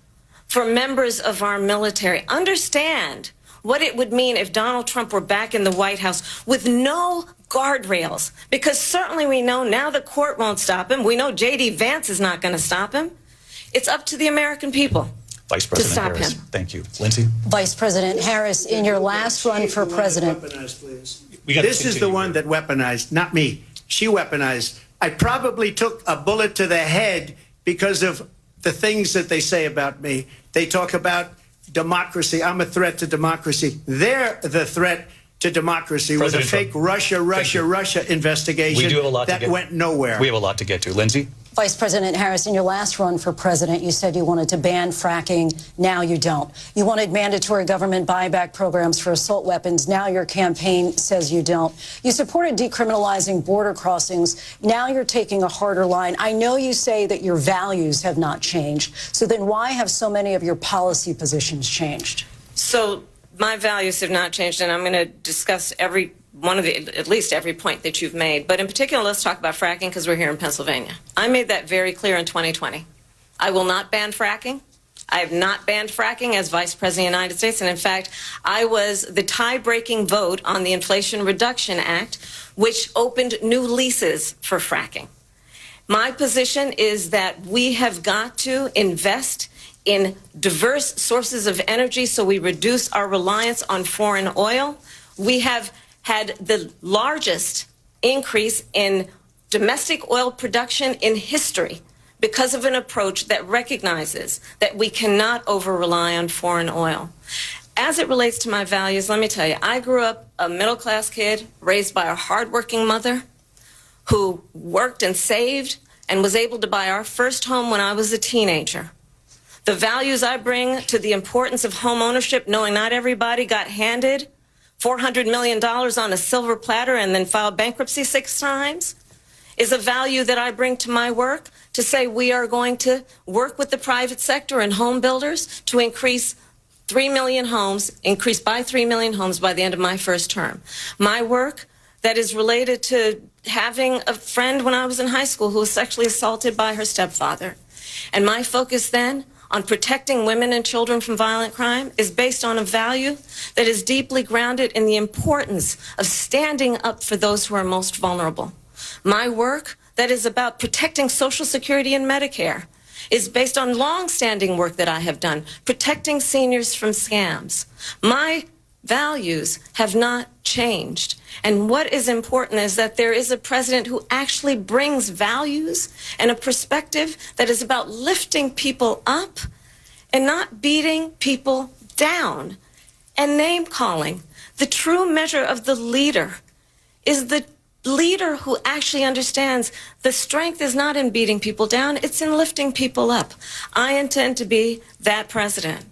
for members of our military. Understand what it would mean if Donald Trump were back in the White House with no guardrails, because certainly we know now the court won't stop him. We know J.D. Vance is not going to stop him. It's up to the American people Vice President to stop Harris, him. Thank you. Lindsay? Vice President Harris, in your last run for president. This is the one that weaponized, not me. She weaponized. I probably took a bullet to the head because of the things that they say about me. They talk about democracy. I'm a threat to democracy. They're the threat to democracy with a fake Russia investigation we do have a lot that to get, went nowhere. We have a lot to get to. Lindsay? Vice President Harris, in your last run for president, you said you wanted to ban fracking. Now you don't. You wanted mandatory government buyback programs for assault weapons. Now your campaign says you don't. You supported decriminalizing border crossings. Now you're taking a harder line. I know you say that your values have not changed. So then why have so many of your policy positions changed? So my values have not changed, and I'm going to discuss every one of at least every point that you've made. But in particular, let's talk about fracking because we're here in Pennsylvania. I made that very clear in 2020. I will not ban fracking. I have not banned fracking as Vice President of the United States. And in fact, I was the tie-breaking vote on the Inflation Reduction Act, which opened new leases for fracking. My position is that we have got to invest in diverse sources of energy so we reduce our reliance on foreign oil. We have had the largest increase in domestic oil production in history because of an approach that recognizes that we cannot over-rely on foreign oil. As it relates to my values, let me tell you, I grew up a middle-class kid raised by a hardworking mother who worked and saved and was able to buy our first home when I was a teenager. The values I bring to the importance of home ownership, knowing not everybody got handed $400 million on a silver platter and then filed bankruptcy 6 times, is a value that I bring to my work to say we are going to work with the private sector and home builders to increase 3 million homes, increase by 3 million homes by the end of my first term. My work that is related to having a friend when I was in high school who was sexually assaulted by her stepfather. And my focus then on protecting women and children from violent crime is based on a value that is deeply grounded in the importance of standing up for those who are most vulnerable. My work that is about protecting Social Security and Medicare is based on long-standing work that I have done, protecting seniors from scams. My values have not changed. And what is important is that there is a president who actually brings values and a perspective that is about lifting people up and not beating people down and name-calling. The true measure of the leader is the leader who actually understands the strength is not in beating people down, it's in lifting people up. I intend to be that president.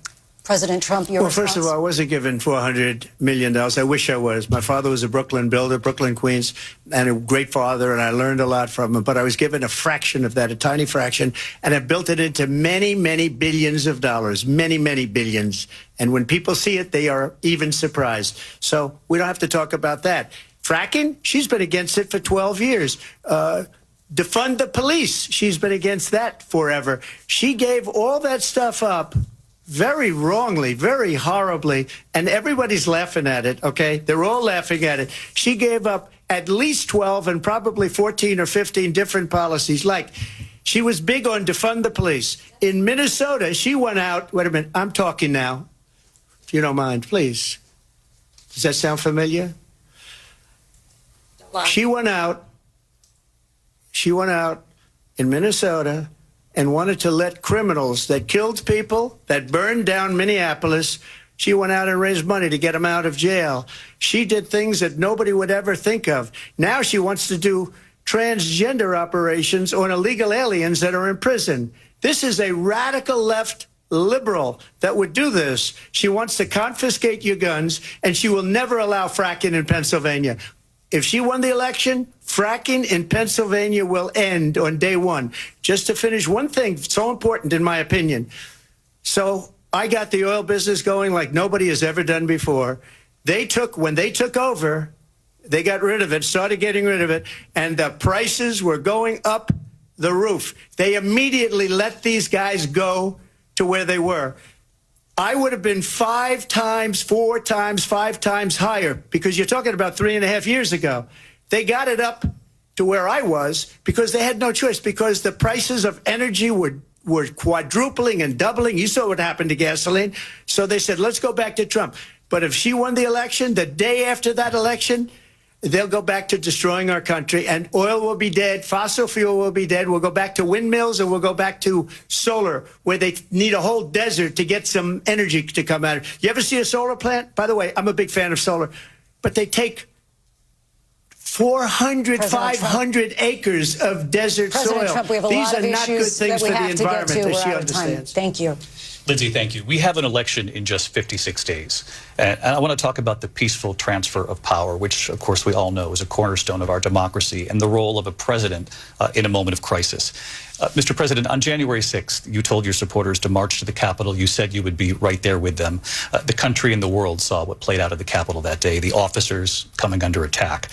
President Trump, your response? First of all, I wasn't given $400 million. I wish I was. My father was a Brooklyn builder, Brooklyn, Queens, and a great father, and I learned a lot from him. But I was given a fraction of that, a tiny fraction, and I built it into many, many billions of dollars, many, many billions. And when people see it, they are even surprised. So we don't have to talk about that. Fracking, she's been against it for 12 years. Defund the police, she's been against that forever. She gave all that stuff up very wrongly, very horribly, and everybody's laughing at it, okay? They're all laughing at it. She gave up at least 12 and probably 14 or 15 different policies. Like, she was big on defund the police. In Minnesota, she went out, wait a minute, I'm talking now, if you don't mind, please. Does that sound familiar? She went out in Minnesota and wanted to let criminals that killed people, that burned down Minneapolis, she went out and raised money to get them out of jail. She did things that nobody would ever think of. Now she wants to do transgender operations on illegal aliens that are in prison. This is a radical left liberal that would do this. She wants to confiscate your guns, and she will never allow fracking in Pennsylvania. If she won the election, fracking in Pennsylvania will end on day one. Just to finish one thing, so important in my opinion. So I got the oil business going like nobody has ever done before. When they took over, they got rid of it, started getting rid of it, and the prices were going up the roof. They immediately let these guys go to where they were. I would have been 5 times, 4 times, 5 times higher, because you're talking about 3.5 years ago. They got it up to where I was because they had no choice, because the prices of energy were quadrupling and doubling. You saw what happened to gasoline. So they said, let's go back to Trump. But if she won the election, the day after that election, they'll go back to destroying our country, and oil will be dead, fossil fuel will be dead. We'll go back to windmills, and we'll go back to solar, where they need a whole desert to get some energy to come out. You ever see a solar plant? By the way, I'm a big fan of solar, but they take 400, 500 acres of desert President soil. Trump, we have a These lot are of not good issues things that we for the have to get environment, to. as We're she out of time. understands. Thank you. Lindsay, thank you. We have an election in just 56 days. And I want to talk about the peaceful transfer of power, which, of course, we all know is a cornerstone of our democracy, and the role of a president in a moment of crisis. Mr. President, on January 6th, you told your supporters to march to the Capitol. You said you would be right there with them. The country and the world saw what played out at the Capitol that day, the officers coming under attack.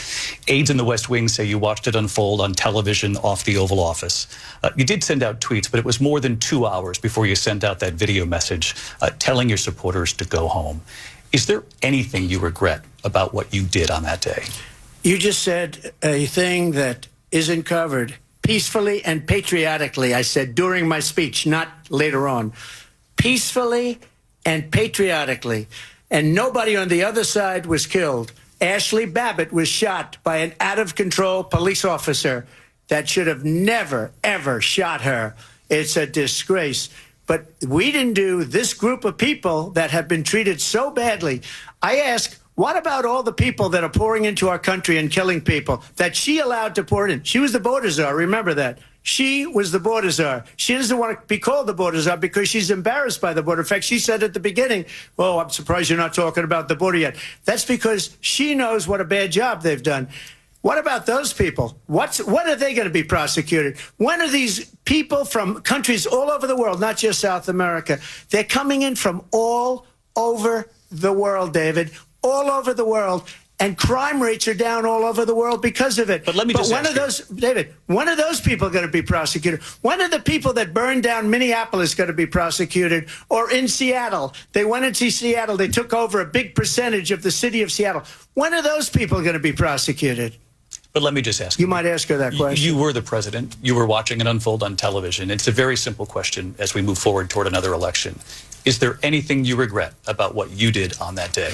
Aides in the West Wing say you watched it unfold on television off the Oval Office. You did send out tweets, but it was more than 2 hours before you sent out that video message telling your supporters to go home. Is there anything you regret about what you did on that day? You just said a thing that isn't covered. Peacefully and patriotically, I said during my speech, not later on. Peacefully and patriotically. And nobody on the other side was killed. Ashley Babbitt was shot by an out-of-control police officer that should have never, ever shot her. It's a disgrace. But we didn't do this group of people that have been treated so badly. I ask, what about all the people that are pouring into our country and killing people that she allowed to pour in? She was the border czar. Remember that. She was the border czar. She doesn't want to be called the border czar because she's embarrassed by the border. In fact, she said at the beginning, oh, I'm surprised you're not talking about the border yet. That's because she knows what a bad job they've done. What about those people? When are they going to be prosecuted? When are these people from countries all over the world, not just South America? They're coming in from all over the world, David, all over the world. And crime rates are down all over the world because of it. But let me just when ask are those, David, when are those people going to be prosecuted? When are the people that burned down Minneapolis going to be prosecuted? Or in Seattle? They went into Seattle. They took over a big percentage of the city of Seattle. When are those people going to be prosecuted? But let me just ask you. You might ask her that question. You were the president. You were watching it unfold on television. It's a very simple question as we move forward toward another election. Is there anything you regret about what you did on that day?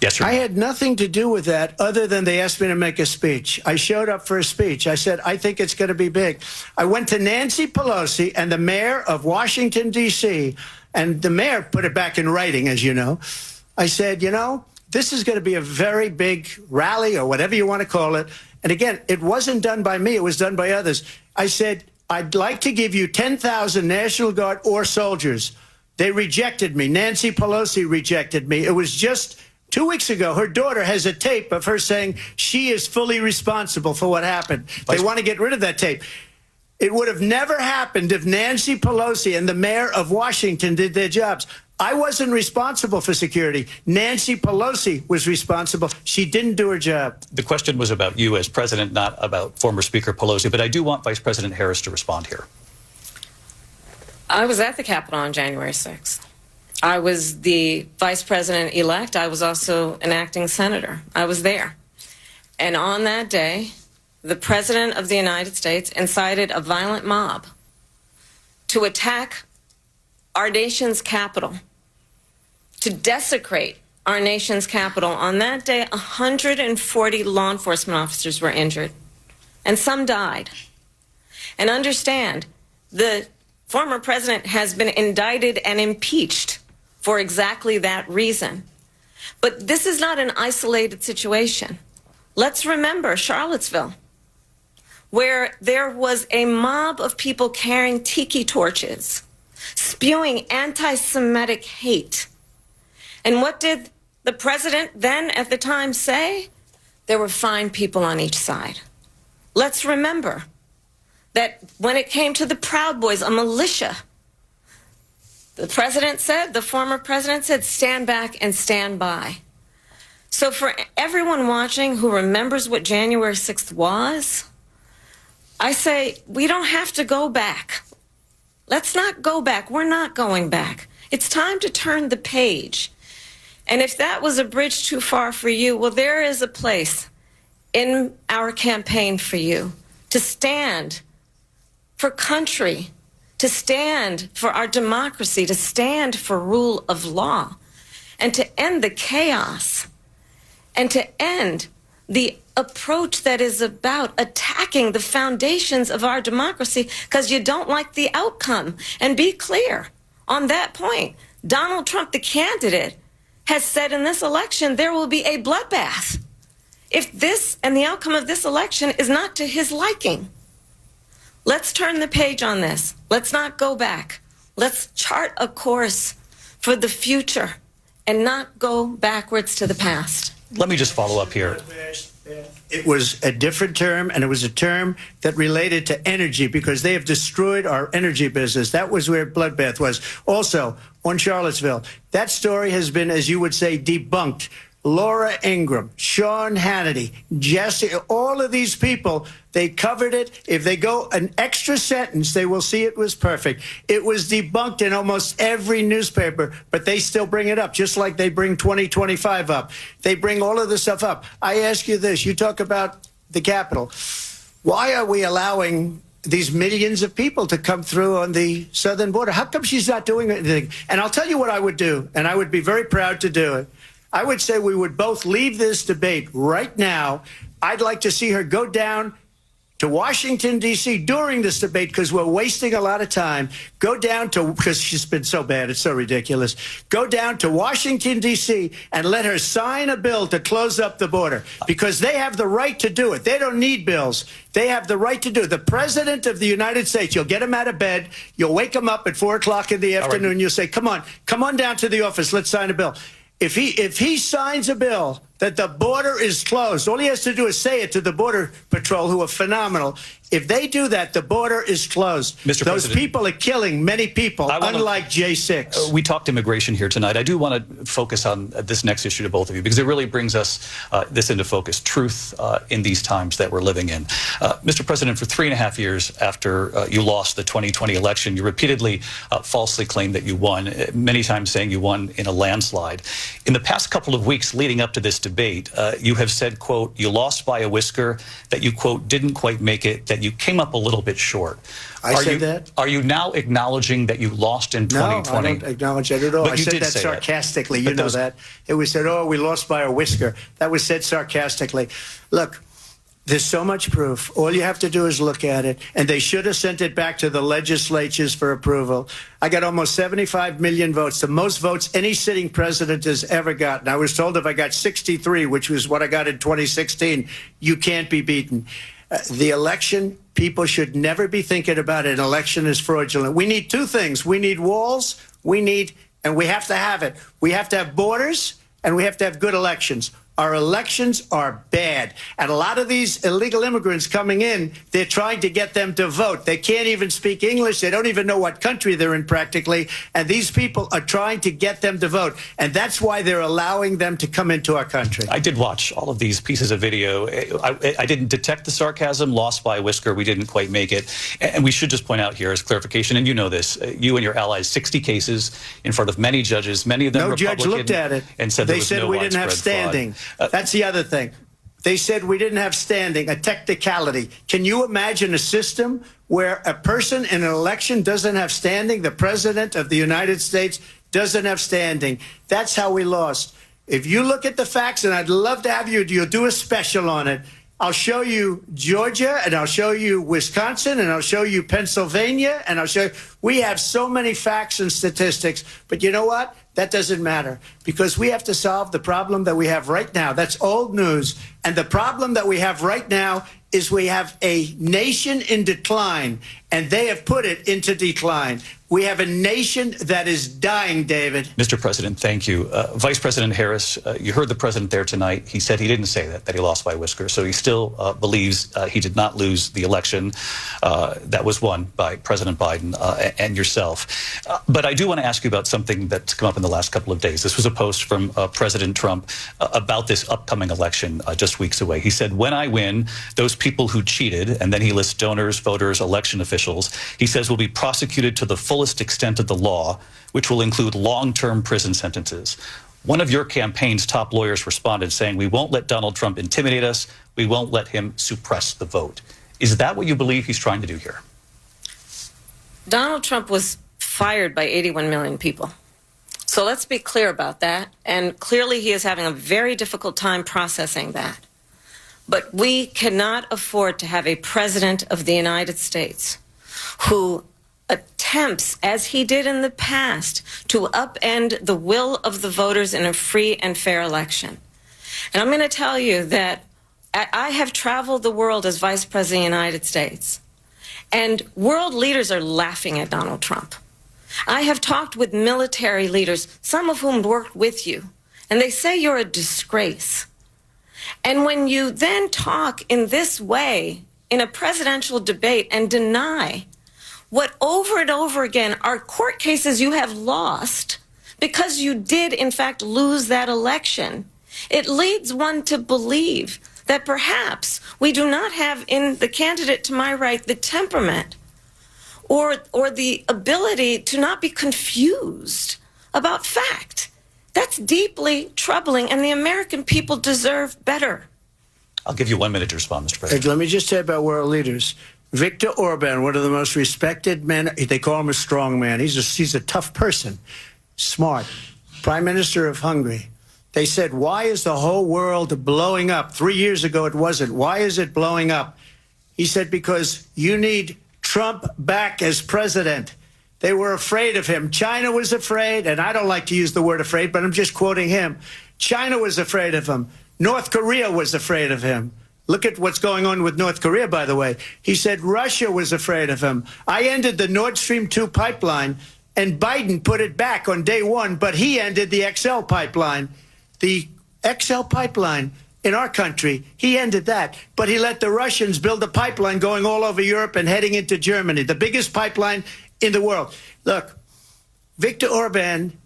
Yes or no? I had nothing to do with that other than they asked me to make a speech. I showed up for a speech. I said, I think it's going to be big. I went to Nancy Pelosi and the mayor of Washington, D.C., and the mayor put it back in writing, as you know. I said, you know, this is going to be a very big rally or whatever you want to call it. And again, it wasn't done by me. It was done by others. I said, I'd like to give you 10,000 National Guard or soldiers. They rejected me. Nancy Pelosi rejected me. It was just 2 weeks ago. Her daughter has a tape of her saying she is fully responsible for what happened. They want to get rid of that tape. It would have never happened if Nancy Pelosi and the mayor of Washington did their jobs. I wasn't responsible for security. Nancy Pelosi was responsible. She didn't do her job. The question was about you as president, not about former Speaker Pelosi, but I do want Vice President Harris to respond here. I was at the Capitol on January 6th. I was the vice president-elect. I was also an acting senator. I was there. And on that day, the President of the United States incited a violent mob to attack our nation's capital, to desecrate our nation's capital. On that day, 140 law enforcement officers were injured, and some died. And understand, the former president has been indicted and impeached for exactly that reason. But this is not an isolated situation. Let's remember Charlottesville, where there was a mob of people carrying tiki torches, spewing anti-Semitic hate. And what did the president then at the time say? There were fine people on each side. Let's remember that when it came to the Proud Boys, a militia, the president said, the former president said, stand back and stand by. So for everyone watching who remembers what January 6th was, I say we don't have to go back. Let's not go back. We're not going back. It's time to turn the page. And if that was a bridge too far for you, well, there is a place in our campaign for you to stand for country, to stand for our democracy, to stand for rule of law, and to end the chaos, and to end the approach that is about attacking the foundations of our democracy because you don't like the outcome. And be clear on that point. Donald Trump, the candidate, has said in this election there will be a bloodbath if this and the outcome of this election is not to his liking. Let's turn the page on this. Let's not go back. Let's chart a course for the future and not go backwards to the past. Let me just follow up here. It was a different term, and it was a term that related to energy because they have destroyed our energy business. That was where Bloodbath was. Also, on Charlottesville, that story has been, as you would say, debunked. Laura Ingraham, Sean Hannity, Jesse, all of these people, they covered it. If they go an extra sentence, they will see it was perfect. It was debunked in almost every newspaper, but they still bring it up, just like they bring 2025 up. They bring all of this stuff up. I ask you this. You talk about the Capitol. Why are we allowing these millions of people to come through on the southern border? How come she's not doing anything? And I'll tell you what I would do, and I would be very proud to do it. I would say we would both leave this debate right now. I'd like to see her go down to Washington, D.C. during this debate because we're wasting a lot of time. Go down to, because she's been so bad, it's so ridiculous. Go down to Washington, D.C. and let her sign a bill to close up the border because they have the right to do it. They don't need bills. They have the right to do it. The President of the United States, you'll get him out of bed. You'll wake him up at 4 o'clock in the afternoon. You'll say, come on down to the office. Let's sign a bill. If he signs a bill that the border is closed, all he has to do is say it to the Border Patrol, who are phenomenal. If they do that, the border is closed. Mr. Those President, people are killing many people, unlike J6. We talked immigration here tonight. I do want to focus on this next issue to both of you because it really brings us this into focus, truth in these times that we're living in. Mr. President, for 3.5 years after you lost the 2020 election, you repeatedly falsely claimed that you won, many times saying you won in a landslide. In the past couple of weeks leading up to this debate, you have said, quote, you lost by a whisker, that you, quote, didn't quite make it, that you came up a little bit short. I said that? Are you now acknowledging that you lost in 2020? No, I don't acknowledge that at all. I said that sarcastically. You know that. It was said, oh, we lost by a whisker. That was said sarcastically. Look, there's so much proof. All you have to do is look at it. And they should have sent it back to the legislatures for approval. I got almost 75 million votes, the most votes any sitting president has ever gotten. I was told if I got 63, which was what I got in 2016, you can't be beaten. The election, people should never be thinking about it. An election is fraudulent. We need two things. We need walls. And we have to have it. We have to have borders, and we have to have good elections. Our elections are bad. And a lot of these illegal immigrants coming in, they're trying to get them to vote. They can't even speak English. They don't even know what country they're in practically. And these people are trying to get them to vote. And that's why they're allowing them to come into our country. I did watch all of these pieces of video. I didn't detect the sarcasm, lost by a whisker. We didn't quite make it. And we should just point out here as clarification, and you know this, you and your allies, 60 cases in front of many judges, many of them Republican. No judge looked at it. And said they said we didn't have standing. That's the other thing. They said we didn't have standing, a technicality. Can you imagine a system where a person in an election doesn't have standing? The President of the United States doesn't have standing. That's how we lost. If you look at the facts, and I'd love to have you'll do a special on it. I'll show you Georgia, and I'll show you Wisconsin, and I'll show you Pennsylvania, and I'll show you. We have so many facts and statistics, but you know what? That doesn't matter because we have to solve the problem that we have right now. That's old news. And the problem that we have right now is we have a nation in decline, and they have put it into decline. We have a nation that is dying, David. Mr. President, thank you. Vice President Harris, you heard the president there tonight. He said he didn't say that he lost by a whisker. So he still believes he did not lose the election that was won by President Biden and yourself. But I do want to ask you about something that's come up in the last couple of days. This was a post from President Trump about this upcoming election just weeks away. He said, when I win, those people who cheated, and then he lists donors, voters, election officials, he says will be prosecuted to the fullest extent of the law, which will include long-term prison sentences. One of your campaign's top lawyers responded saying, we won't let Donald Trump intimidate us. We won't let him suppress the vote. Is that what you believe he's trying to do here? Donald Trump was fired by 81 million people. So let's be clear about that. And clearly he is having a very difficult time processing that. But we cannot afford to have a president of the United States who attempts, as he did in the past, to upend the will of the voters in a free and fair election. And I'm going to tell you that I have traveled the world as Vice President of the United States, and world leaders are laughing at Donald Trump. I have talked with military leaders, some of whom worked with you, and they say you're a disgrace. And when you then talk in this way in a presidential debate and deny what over and over again are court cases you have lost because you did, in fact, lose that election, it leads one to believe that perhaps we do not have in the candidate to my right the temperament or the ability to not be confused about fact. That's deeply troubling, and the American people deserve better. I'll give you 1 minute to respond, Mr. President. Let me just say about world leaders. Viktor Orban, one of the most respected men, they call him a strong man. He's a tough person, smart. Prime Minister of Hungary. They said, why is the whole world blowing up? 3 years ago, it wasn't. Why is it blowing up? He said, because you need Trump back as president. They were afraid of him. China was afraid, and I don't like to use the word afraid, but I'm just quoting him. China was afraid of him. North Korea was afraid of him. Look at what's going on with North Korea, by the way. He said Russia was afraid of him. I ended the Nord Stream 2 pipeline, and Biden put it back on day one, but he ended the XL pipeline. The XL pipeline in our country, he ended that. But he let the Russians build a pipeline going all over Europe and heading into Germany, the biggest pipeline in the world. Look, Viktor Orban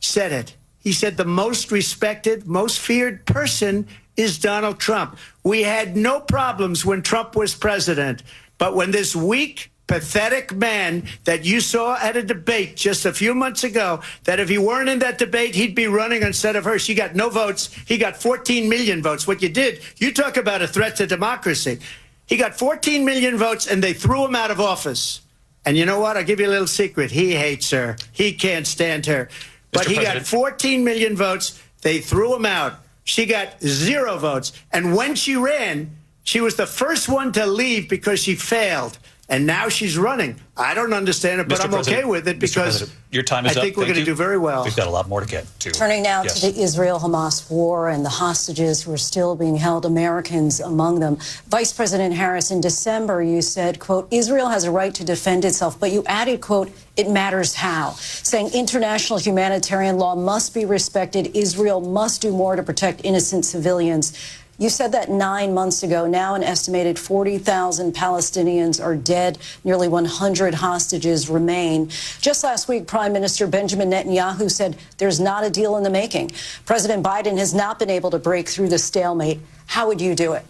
said it. He said the most respected, most feared person is Donald Trump. We had no problems when Trump was president. But when this weak, pathetic man that you saw at a debate just a few months ago, that if he weren't in that debate, he'd be running instead of her. She got no votes. He got 14 million votes. What you did, you talk about a threat to democracy. He got 14 million votes, and they threw him out of office. And you know what? I'll give you a little secret. He hates her. He can't stand her. But he got 14 million votes. They threw him out. She got 0 votes. And when she ran, she was the first one to leave because she failed. And now she's running. I don't understand it, but I'm okay with it because your time is I think we're going to do very well. We've got a lot more to get to. Turning now to the Israel-Hamas war and the hostages who are still being held, Americans among them. Vice President Harris, in December, you said, quote, Israel has a right to defend itself, but you added, quote, it matters how, saying international humanitarian law must be respected. Israel must do more to protect innocent civilians. You said that 9 months ago. Now an estimated 40,000 Palestinians are dead. Nearly 100 hostages remain. Just last week, Prime Minister Benjamin Netanyahu said there's not a deal in the making. President Biden has not been able to break through the stalemate. How would you do it?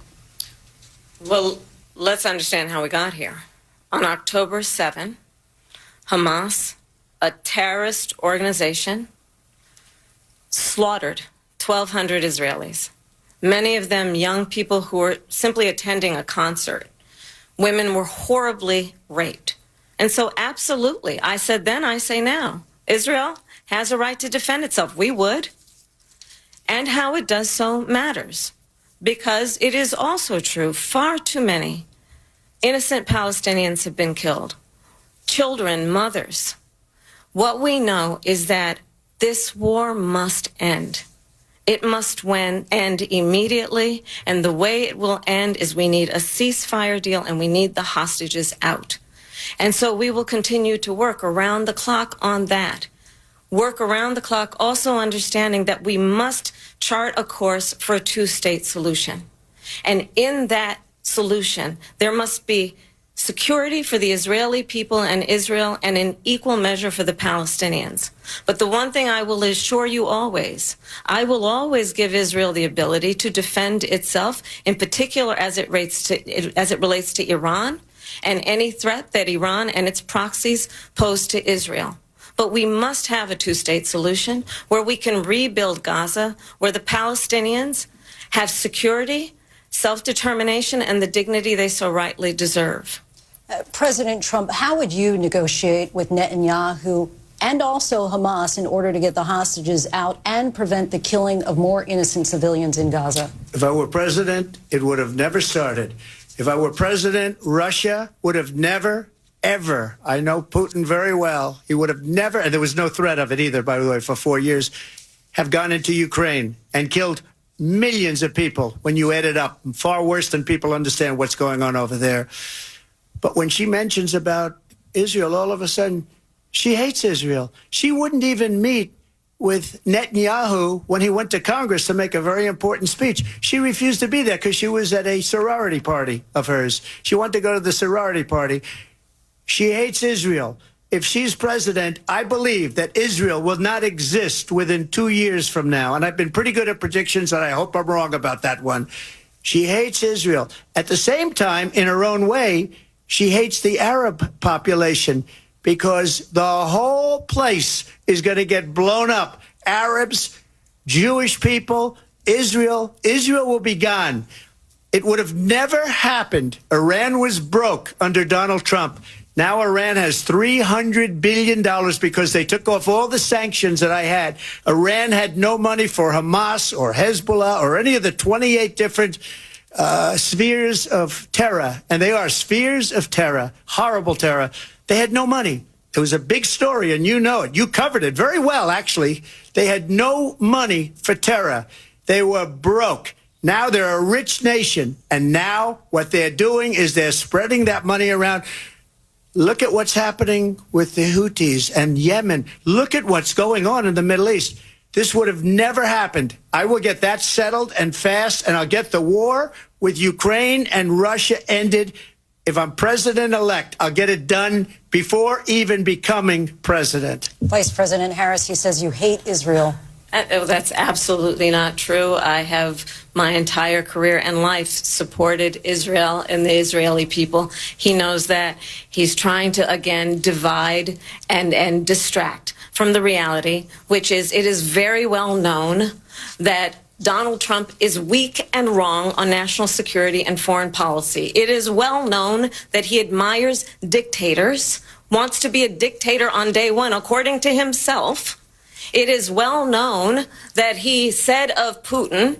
Well, let's understand how we got here. On October 7, Hamas, a terrorist organization, slaughtered 1,200 Israelis. Many of them young people who were simply attending a concert. Women were horribly raped. And so absolutely, I said then, I say now, Israel has a right to defend itself. We would. And how it does so matters. Because it is also true, far too many innocent Palestinians have been killed. Children, mothers. What we know is that this war must end. It must end immediately, and the way it will end is we need a ceasefire deal and we need the hostages out. And so we will continue to work around the clock on that. Work around the clock, also understanding that we must chart a course for a two-state solution. And in that solution, there must be security for the Israeli people and Israel, and in equal measure for the Palestinians. But the one thing I will assure you always, I will always give Israel the ability to defend itself, in particular as it relates to Iran and any threat that Iran and its proxies pose to Israel. But we must have a two-state solution where we can rebuild Gaza, where the Palestinians have security, self-determination, and the dignity they so rightly deserve. President Trump, how would you negotiate with Netanyahu and also Hamas in order to get the hostages out and prevent the killing of more innocent civilians in Gaza? If I were president, it would have never started. If I were president, Russia would have never, ever, I know Putin very well, he would have never, and there was no threat of it either, by the way, for 4 years, have gone into Ukraine and killed millions of people when you add it up, far worse than people understand what's going on over there. But when she mentions about Israel, all of a sudden, she hates Israel. She wouldn't even meet with Netanyahu when he went to Congress to make a very important speech. She refused to be there because she was at a sorority party of hers. She wanted to go to the sorority party. She hates Israel. If she's president, I believe that Israel will not exist within 2 years from now. And I've been pretty good at predictions, and I hope I'm wrong about that one. She hates Israel. At the same time, in her own way, she hates the Arab population because the whole place is going to get blown up. Arabs, Jewish people, Israel will be gone. It would have never happened. Iran was broke under Donald Trump. Now Iran has $300 billion because they took off all the sanctions that I had. Iran had no money for Hamas or Hezbollah or any of the 28 different spheres of terror. And they are spheres of terror, horrible terror. They had no money. It was a big story, and you know it. You covered it very well, actually. They had no money for terror. They were broke. Now they're a rich nation, and now what they're doing is they're spreading that money around. Look at what's happening with the Houthis and Yemen. Look at what's going on in the Middle East. This would have never happened. I will get that settled and fast, and I'll get the war with Ukraine and Russia ended. If I'm president-elect, I'll get it done before even becoming president. Vice President Harris, he says you hate Israel. That's absolutely not true. I have my entire career and life supported Israel and the Israeli people. He knows that. He's trying to, again, divide and distract from the reality, which is it is very well known that Donald Trump is weak and wrong on national security and foreign policy. It is well known that he admires dictators, wants to be a dictator on day one, according to himself. It is well known that he said of Putin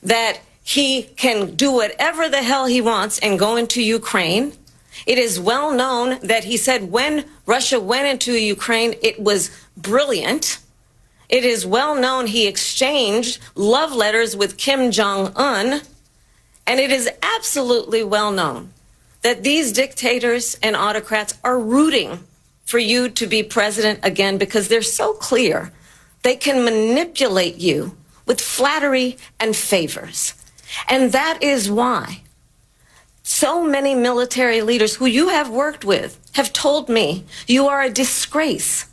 that he can do whatever the hell he wants and go into Ukraine. It is well known that he said when Russia went into Ukraine, it was brilliant. It is well known he exchanged love letters with Kim Jong-un. And it is absolutely well known that these dictators and autocrats are rooting for you to be president again because they're so clear. They can manipulate you with flattery and favors. And that is why so many military leaders who you have worked with have told me you are a disgrace.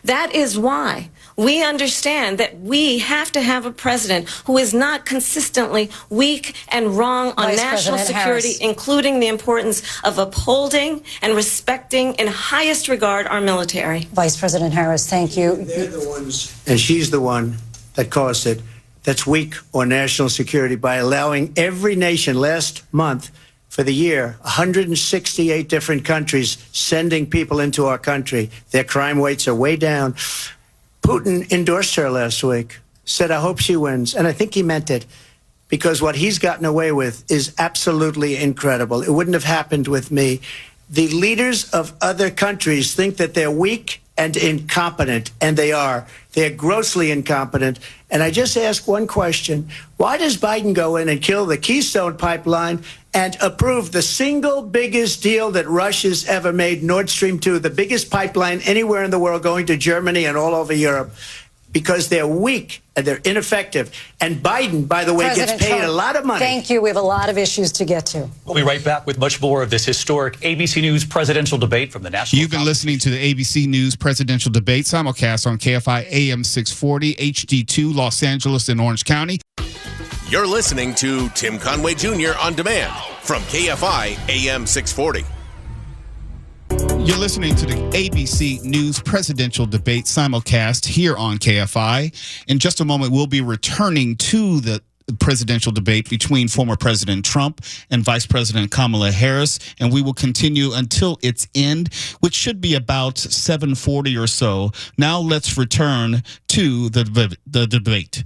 That is why we understand that we have to have a president who is not consistently weak and wrong on national security, including the importance of upholding and respecting in highest regard our military. Vice President Harris, thank you. They're the ones, and she's the one that caused it, that's weak on national security by allowing every nation last month for the year, 168 different countries sending people into our country. Their crime rates are way down. Putin endorsed her last week, said, I hope she wins. And I think he meant it because what he's gotten away with is absolutely incredible. It wouldn't have happened with me. The leaders of other countries think that they're weak and incompetent, and they are. They're grossly incompetent. And I just ask one question. Why does Biden go in and kill the Keystone Pipeline and approve the single biggest deal that Russia's ever made, Nord Stream 2, the biggest pipeline anywhere in the world going to Germany and all over Europe? Because they're weak and they're ineffective. And Biden, by the way, President gets paid Trump, a lot of money. Thank you. We have a lot of issues to get to. We'll be right back with much more of this historic ABC News presidential debate from the National. You've been listening to the ABC News presidential debate simulcast on KFI AM 640, HD2, Los Angeles and Orange County. You're listening to Tim Conway Jr. on demand from KFI AM 640. You're listening to the ABC News presidential debate simulcast here on KFI. In just a moment, we'll be returning to the presidential debate between former President Trump and Vice President Kamala Harris, and we will continue until its end, which should be about 7:40 or so. Now let's return to the debate.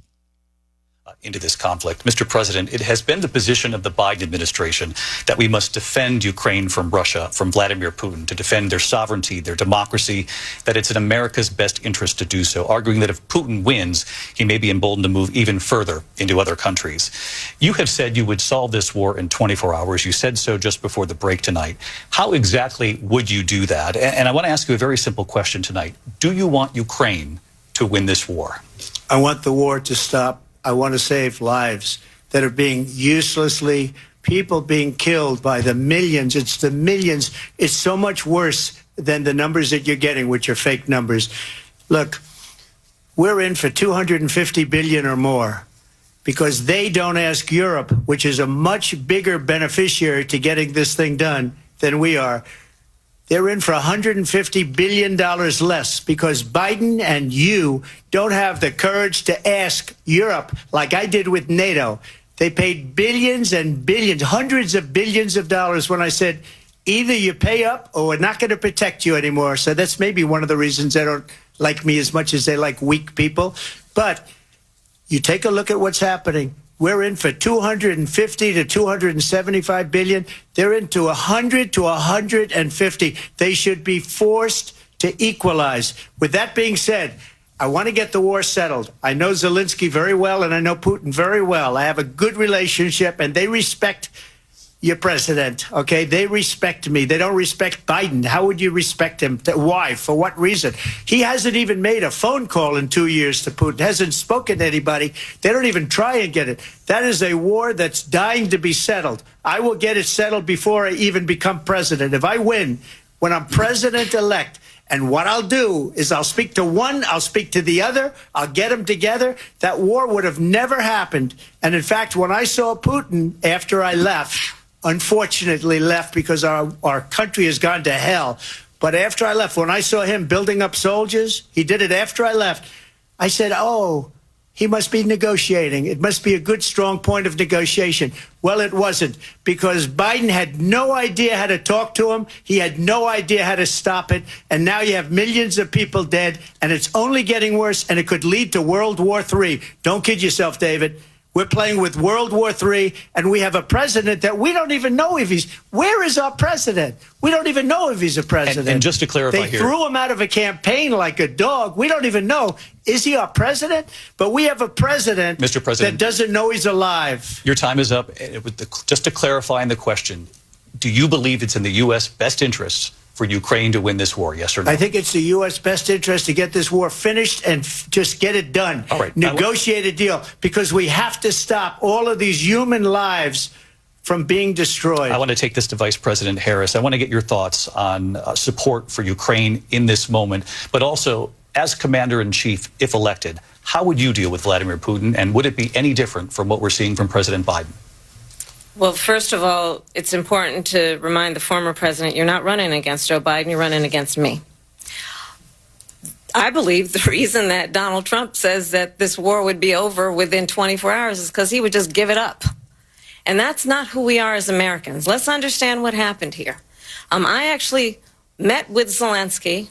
into this conflict. Mr. President, it has been the position of the Biden administration that we must defend Ukraine from Russia, from Vladimir Putin, to defend their sovereignty, their democracy, that it's in America's best interest to do so, arguing that if Putin wins, he may be emboldened to move even further into other countries. You have said you would solve this war in 24 hours. You said so just before the break tonight. How exactly would you do that? And I want to ask you a very simple question tonight. Do you want Ukraine to win this war? I want the war to stop. I want to save lives that are being uselessly, people being killed by the millions. It's the millions. It's so much worse than the numbers that you're getting, which are fake numbers. Look, we're in for 250 billion or more because they don't ask Europe, which is a much bigger beneficiary to getting this thing done than we are. They're in for $150 billion less because Biden and you don't have the courage to ask Europe like I did with NATO. They paid billions and billions, hundreds of billions of dollars when I said, either you pay up or we're not going to protect you anymore. So that's maybe one of the reasons they don't like me as much as they like weak people. But you take a look at what's happening. We're in for 250 to 275 billion. They're into 100 to 150. They should be forced to equalize. With that being said, I want to get the war settled. I know Zelensky very well, and I know Putin very well. I have a good relationship, and they respect your president, okay? They respect me. They don't respect Biden. How would you respect him? Why? For what reason? He hasn't even made a phone call in 2 years to Putin, hasn't spoken to anybody. They don't even try and get it. That is a war that's dying to be settled. I will get it settled before I even become president. If I win, when I'm president-elect, and what I'll do is I'll speak to one, I'll speak to the other, I'll get them together. That war would have never happened. And in fact, when I saw Putin after I left, unfortunately left because our country has gone to hell. But after I left, when I saw him building up soldiers, he did it after I left. I said, oh, he must be negotiating. It must be a good, strong point of negotiation. Well, it wasn't, because Biden had no idea how to talk to him. He had no idea how to stop it. And now you have millions of people dead, and it's only getting worse, and it could lead to World War III. Don't kid yourself, David. We're playing with World War III, and we have a president that we don't even know if he's... Where is our president? We don't even know if he's a president. And just to clarify they threw him out of a campaign like a dog. We don't even know. Is he our president? But we have a president, Mr. President, that doesn't know he's alive. Your time is up. Just to clarify in the question, do you believe it's in the U.S. best interest for Ukraine to win this war, yes or no? I think it's the U.S. best interest to get this war finished and just get it done. All right. Negotiate a deal, because we have to stop all of these human lives from being destroyed. I want to take this to Vice President Harris. I want to get your thoughts on support for Ukraine in this moment, but also as Commander-in-Chief, if elected, how would you deal with Vladimir Putin, and would it be any different from what we're seeing from President Biden? Well, first of all, it's important to remind the former president you're not running against Joe Biden, you're running against me. I believe the reason that Donald Trump says that this war would be over within 24 hours is because he would just give it up. And that's not who we are as Americans. Let's understand what happened here. I actually met with Zelensky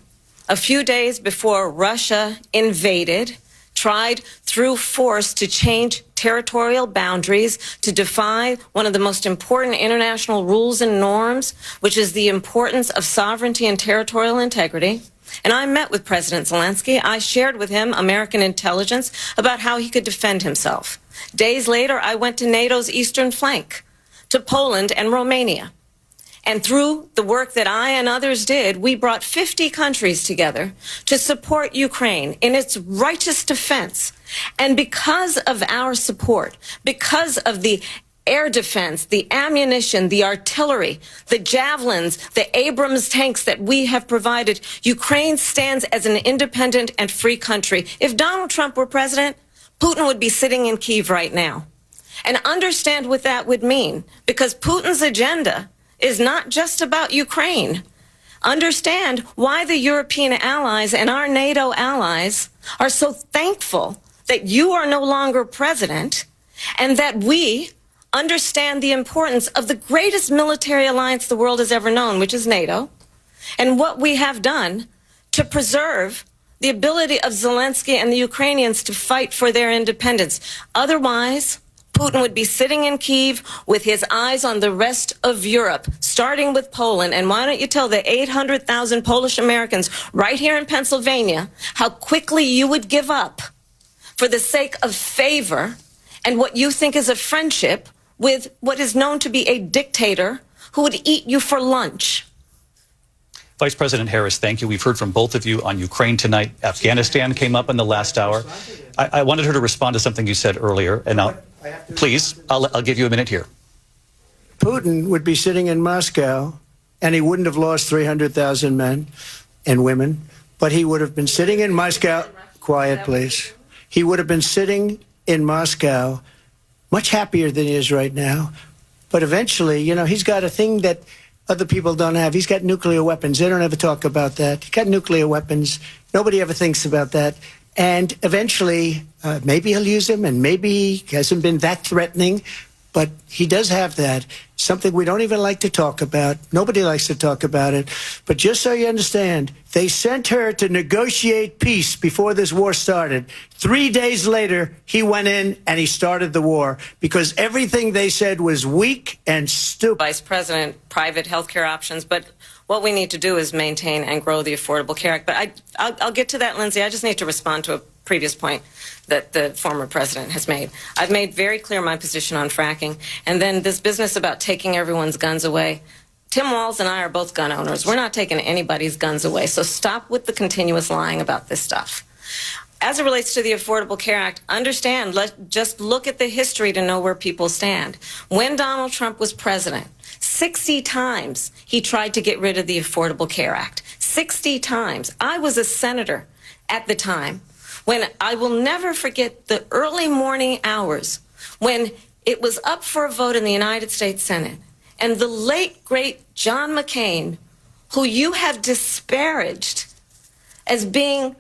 a few days before Russia invaded, tried through force to change territorial boundaries, to defy one of the most important international rules and norms, which is the importance of sovereignty and territorial integrity. And I met with President Zelensky. I shared with him American intelligence about how he could defend himself. Days later, I went to NATO's eastern flank, to Poland and Romania. And through the work that I and others did, we brought 50 countries together to support Ukraine in its righteous defense. And because of our support, because of the air defense, the ammunition, the artillery, the javelins, the Abrams tanks that we have provided, Ukraine stands as an independent and free country. If Donald Trump were president, Putin would be sitting in Kyiv right now. And understand what that would mean, because Putin's agenda is not just about Ukraine. Understand why the European allies and our NATO allies are so thankful that you are no longer president, and that we understand the importance of the greatest military alliance the world has ever known, which is NATO, and what we have done to preserve the ability of Zelensky and the Ukrainians to fight for their independence. Otherwise, Putin would be sitting in Kyiv with his eyes on the rest of Europe, starting with Poland. And why don't you tell the 800,000 Polish Americans right here in Pennsylvania how quickly you would give up for the sake of favor and what you think is a friendship with what is known to be a dictator who would eat you for lunch. Vice President Harris, thank you. We've heard from both of you on Ukraine tonight. Afghanistan came up in the last hour. I wanted her to respond to something you said earlier, and I'll give you a minute here. Putin would be sitting in Moscow, and he wouldn't have lost 300,000 men and women, but he would have been sitting in Moscow. Quiet, please. He would have been sitting in Moscow much happier than he is right now. But eventually, you know, he's got a thing that other people don't have. He's got nuclear weapons. They don't ever talk about that. He's got nuclear weapons. Nobody ever thinks about that. And eventually, maybe he'll use them, and maybe he hasn't been that threatening. But he does have that, something we don't even like to talk about. Nobody likes to talk about it. But just so you understand, they sent her to negotiate peace before this war started. 3 days later, he went in and he started the war because everything they said was weak and stupid. Vice President, private health care options, but what we need to do is maintain and grow the Affordable Care Act. But I'll get to that, Lindsay. I just need to respond to a previous point that the former president has made. I've made very clear my position on fracking. And then this business about taking everyone's guns away. Tim Walz and I are both gun owners. We're not taking anybody's guns away. So stop with the continuous lying about this stuff. As it relates to the Affordable Care Act, understand, just look at the history to know where people stand. When Donald Trump was president, 60 times he tried to get rid of the Affordable Care Act. 60 times. I was a senator at the time when I will never forget the early morning hours when it was up for a vote in the United States Senate. And the late, great John McCain, who you have disparaged as being,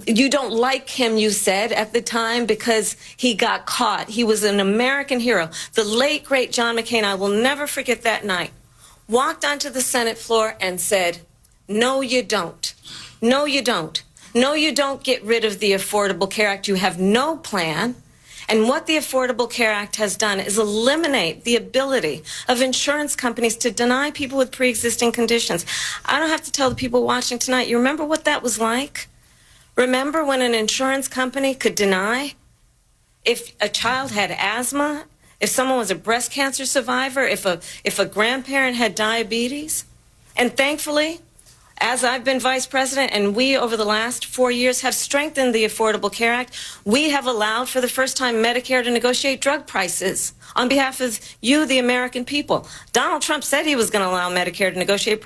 you don't like him, you said at the time, because he got caught. He was an American hero. The late, great John McCain, I will never forget that night, walked onto the Senate floor and said, no, you don't. No, you don't. No, you don't get rid of the Affordable Care Act. You have no plan. And what the Affordable Care Act has done is eliminate the ability of insurance companies to deny people with pre-existing conditions. I don't have to tell the people watching tonight, you remember what that was like? Remember when an insurance company could deny if a child had asthma, if someone was a breast cancer survivor, if a grandparent had diabetes? And thankfully, as I've been vice president and we over the last 4 years have strengthened the Affordable Care Act, we have allowed for the first time Medicare to negotiate drug prices on behalf of you, the American people. Donald Trump said he was going to allow Medicare to negotiate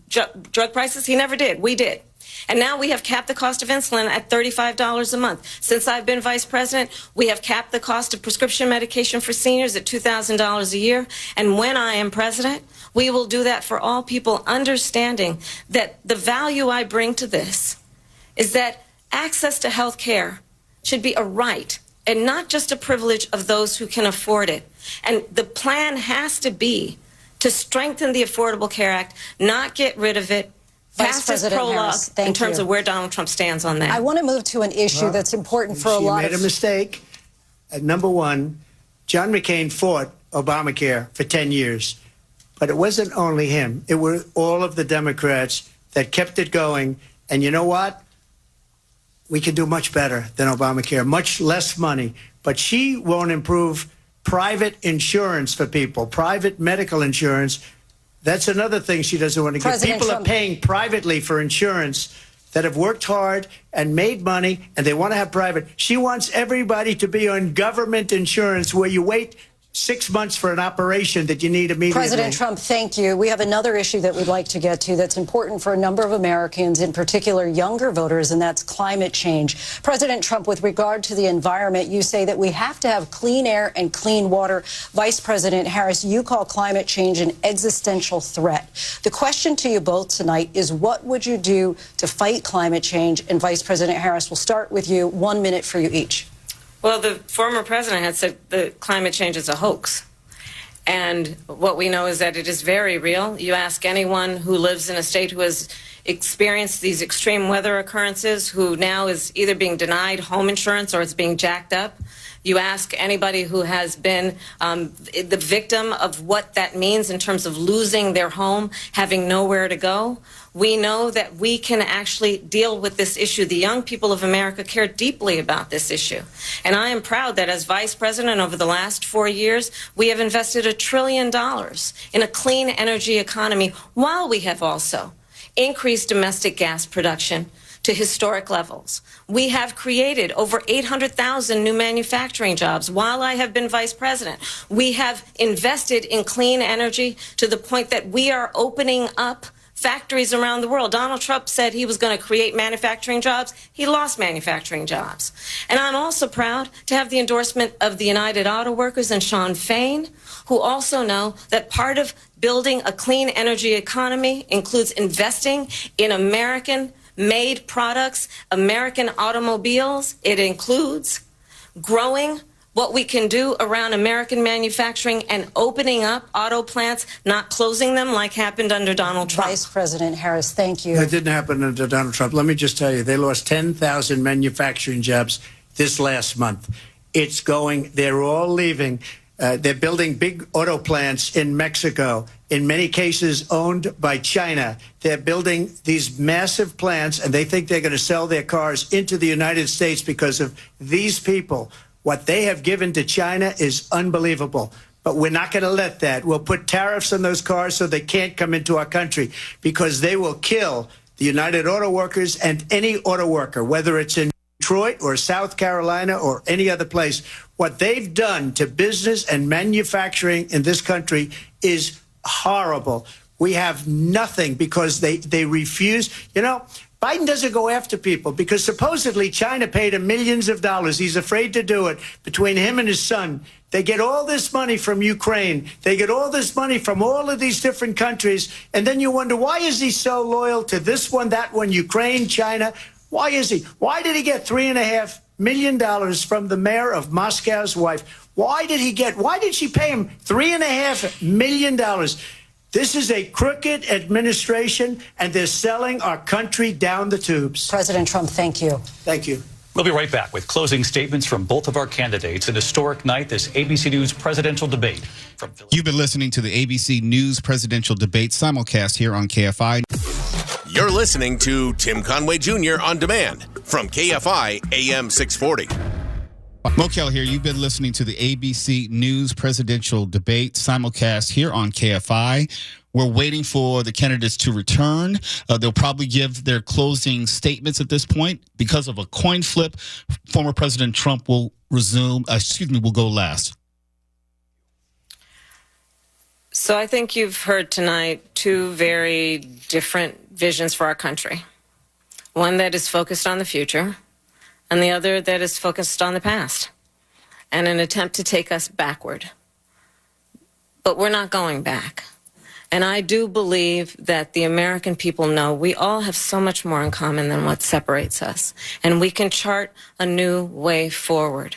drug prices. He never did. We did. And now we have capped the cost of insulin at $35 a month. Since I've been vice president, we have capped the cost of prescription medication for seniors at $2,000 a year. And when I am president, we will do that for all people, understanding that the value I bring to this is that access to health care should be a right and not just a privilege of those who can afford it. And the plan has to be to strengthen the Affordable Care Act, not get rid of it. Vice President Harris, in terms of where Donald Trump stands on that. I want to move to an issue that's important for a lot of... She made a mistake. Number one, John McCain fought Obamacare for 10 years. But it wasn't only him. It were all of the Democrats that kept it going. And you know what? We can do much better than Obamacare, much less money. But she won't improve private insurance for people, private medical insurance. That's another thing she doesn't want to get. People are paying privately for insurance that have worked hard and made money, and they want to have private. She wants everybody to be on government insurance where you wait 6 months for an operation that you need immediately. President Trump, thank you. We have another issue that we'd like to get to that's important for a number of Americans, in particular younger voters, and that's climate change. President Trump, with regard to the environment, you say that we have to have clean air and clean water. Vice President Harris, you call climate change an existential threat. The question to you both tonight is, what would you do to fight climate change? And Vice President Harris, we'll start with you. 1 minute for you each. Well, the former president had said that climate change is a hoax. And what we know is that it is very real. You ask anyone who lives in a state who has experienced these extreme weather occurrences who now is either being denied home insurance or it's being jacked up. You ask anybody who has been the victim of what that means in terms of losing their home, having nowhere to go. We know that we can actually deal with this issue. The young people of America care deeply about this issue. And I am proud that as Vice President over the last 4 years, we have invested $1 trillion in a clean energy economy while we have also increased domestic gas production to historic levels. We have created over 800,000 new manufacturing jobs while I have been Vice President. We have invested in clean energy to the point that we are opening up factories around the world. Donald Trump said he was going to create manufacturing jobs. He lost manufacturing jobs. And I'm also proud to have the endorsement of the United Auto Workers and Sean Fain, who also know that part of building a clean energy economy includes investing in American-made products, American automobiles. It includes growing what we can do around American manufacturing and opening up auto plants, not closing them like happened under Donald Trump. Vice President Harris, thank you. That didn't happen under Donald Trump. Let me just tell you, they lost 10,000 manufacturing jobs this last month. It's going, they're all leaving. They're building big auto plants in Mexico, in many cases owned by China. They're building these massive plants, and they think they're going to sell their cars into the United States because of these people. What they have given to China is unbelievable. But we're not going to let that. We'll put tariffs on those cars so they can't come into our country, because they will kill the United Auto Workers and any auto worker, whether it's in Detroit or South Carolina or any other place. What they've done to business and manufacturing in this country is horrible. We have nothing because they refuse. You know, Biden doesn't go after people because supposedly China paid him millions of dollars. He's afraid to do it. Between him and his son, they get all this money from Ukraine. They get all this money from all of these different countries. And then you wonder, why is he so loyal to this one, that one, Ukraine, China? Why is he? Why did he get $3.5 million from the mayor of Moscow's wife? Why did she pay him $3.5 million? This is a crooked administration, and they're selling our country down the tubes. President Trump, thank you. Thank you. We'll be right back with closing statements from both of our candidates. An historic night, this ABC News presidential debate. You've been listening to the ABC News presidential debate simulcast here on KFI. You're listening to Tim Conway Jr. on demand from KFI AM 640. Mokel here. You've been listening to the ABC News presidential debate simulcast here on KFI. We're waiting for the candidates to return. They'll probably give their closing statements at this point. Because of a coin flip, former President Trump will will go last. So I think you've heard tonight two very different visions for our country. One that is focused on the future, and the other that is focused on the past, and an attempt to take us backward. But we're not going back. And I do believe that the American people know we all have so much more in common than what separates us, and we can chart a new way forward.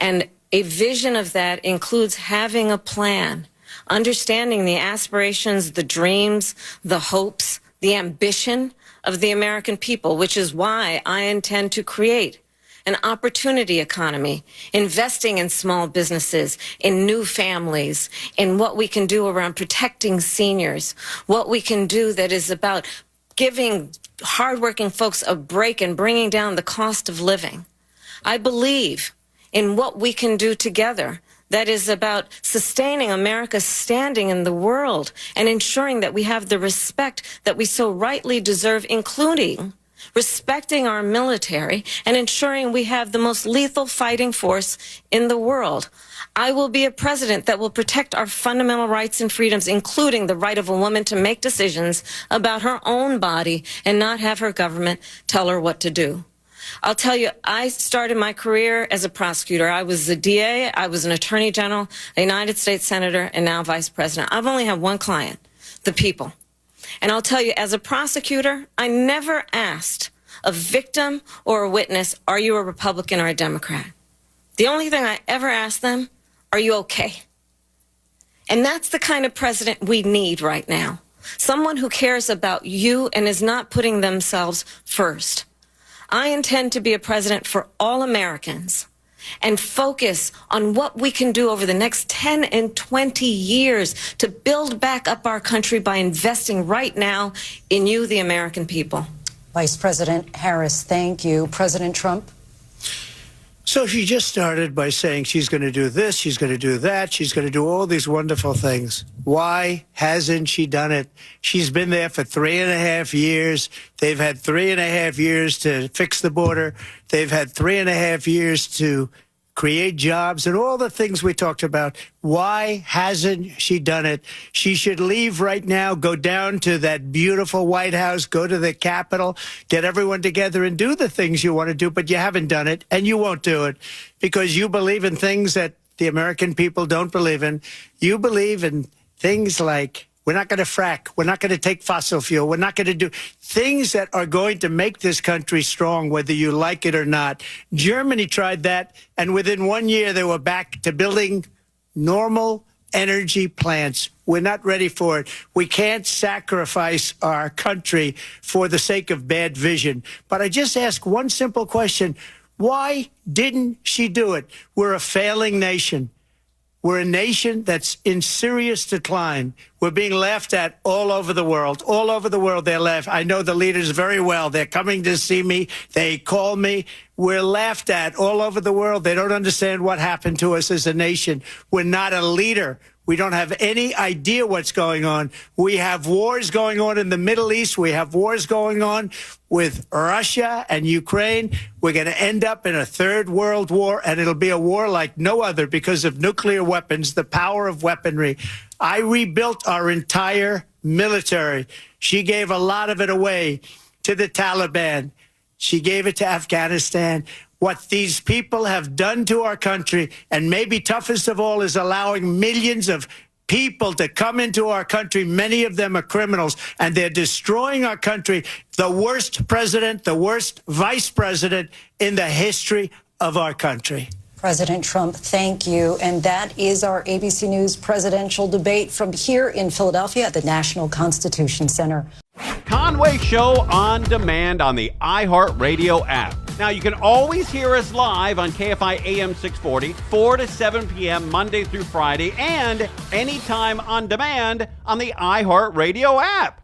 And a vision of that includes having a plan, understanding the aspirations, the dreams, the hopes, the ambition of the American people, which is why I intend to create an opportunity economy, investing in small businesses, in new families, in what we can do around protecting seniors, what we can do that is about giving hardworking folks a break and bringing down the cost of living. I believe in what we can do together that is about sustaining America's standing in the world and ensuring that we have the respect that we so rightly deserve, including respecting our military and ensuring we have the most lethal fighting force in the world. I will be a president that will protect our fundamental rights and freedoms, including the right of a woman to make decisions about her own body and not have her government tell her what to do. I'll tell you, I started my career as a prosecutor. I was a DA, I was an attorney general, a United States senator, and now vice president. I've only had one client, the people. And I'll tell you, as a prosecutor, I never asked a victim or a witness, are you a Republican or a Democrat? The only thing I ever asked them, are you okay? And that's the kind of president we need right now. someone who cares about you and is not putting themselves first. I intend to be a president for all Americans and focus on what we can do over the next 10 and 20 years to build back up our country by investing right now in you, the American people. Vice President Harris, thank you. President Trump? So she just started by saying she's going to do this, she's going to do that, she's going to do all these wonderful things. Why hasn't she done it? She's been there for 3.5 years. They've had 3.5 years to fix the border. They've had 3.5 years to create jobs and all the things we talked about. Why hasn't she done it? She should leave right now, go down to that beautiful White House, go to the Capitol, get everyone together and do the things you want to do, but you haven't done it and you won't do it because you believe in things that the American people don't believe in. You believe in things like we're not going to frack. We're not going to take fossil fuel. We're not going to do things that are going to make this country strong, whether you like it or not. Germany tried that, and within 1 year, they were back to building normal energy plants. We're not ready for it. We can't sacrifice our country for the sake of bad vision. But I just ask one simple question. Why didn't she do it? We're a failing nation. We're a nation that's in serious decline. We're being laughed at all over the world. All over the world, they're laughed. I know the leaders very well. They're coming to see me. They call me. We're laughed at all over the world. They don't understand what happened to us as a nation. We're not a leader. We don't have any idea what's going on. We have wars going on in the Middle East. We have wars going on with Russia and Ukraine. We're going to end up in a third world war, and it'll be a war like no other because of nuclear weapons, the power of weaponry. I rebuilt our entire military. She gave a lot of it away to the Taliban. She gave it to Afghanistan. What these people have done to our country, and maybe toughest of all, is allowing millions of people to come into our country. Many of them are criminals, and they're destroying our country. The worst president, the worst vice president in the history of our country. President Trump, thank you. And that is our ABC News presidential debate from here in Philadelphia at the National Constitution Center. Conway Show on demand on the iHeartRadio app. Now, you can always hear us live on KFI AM 640, 4 to 7 p.m. Monday through Friday, and anytime on demand on the iHeartRadio app.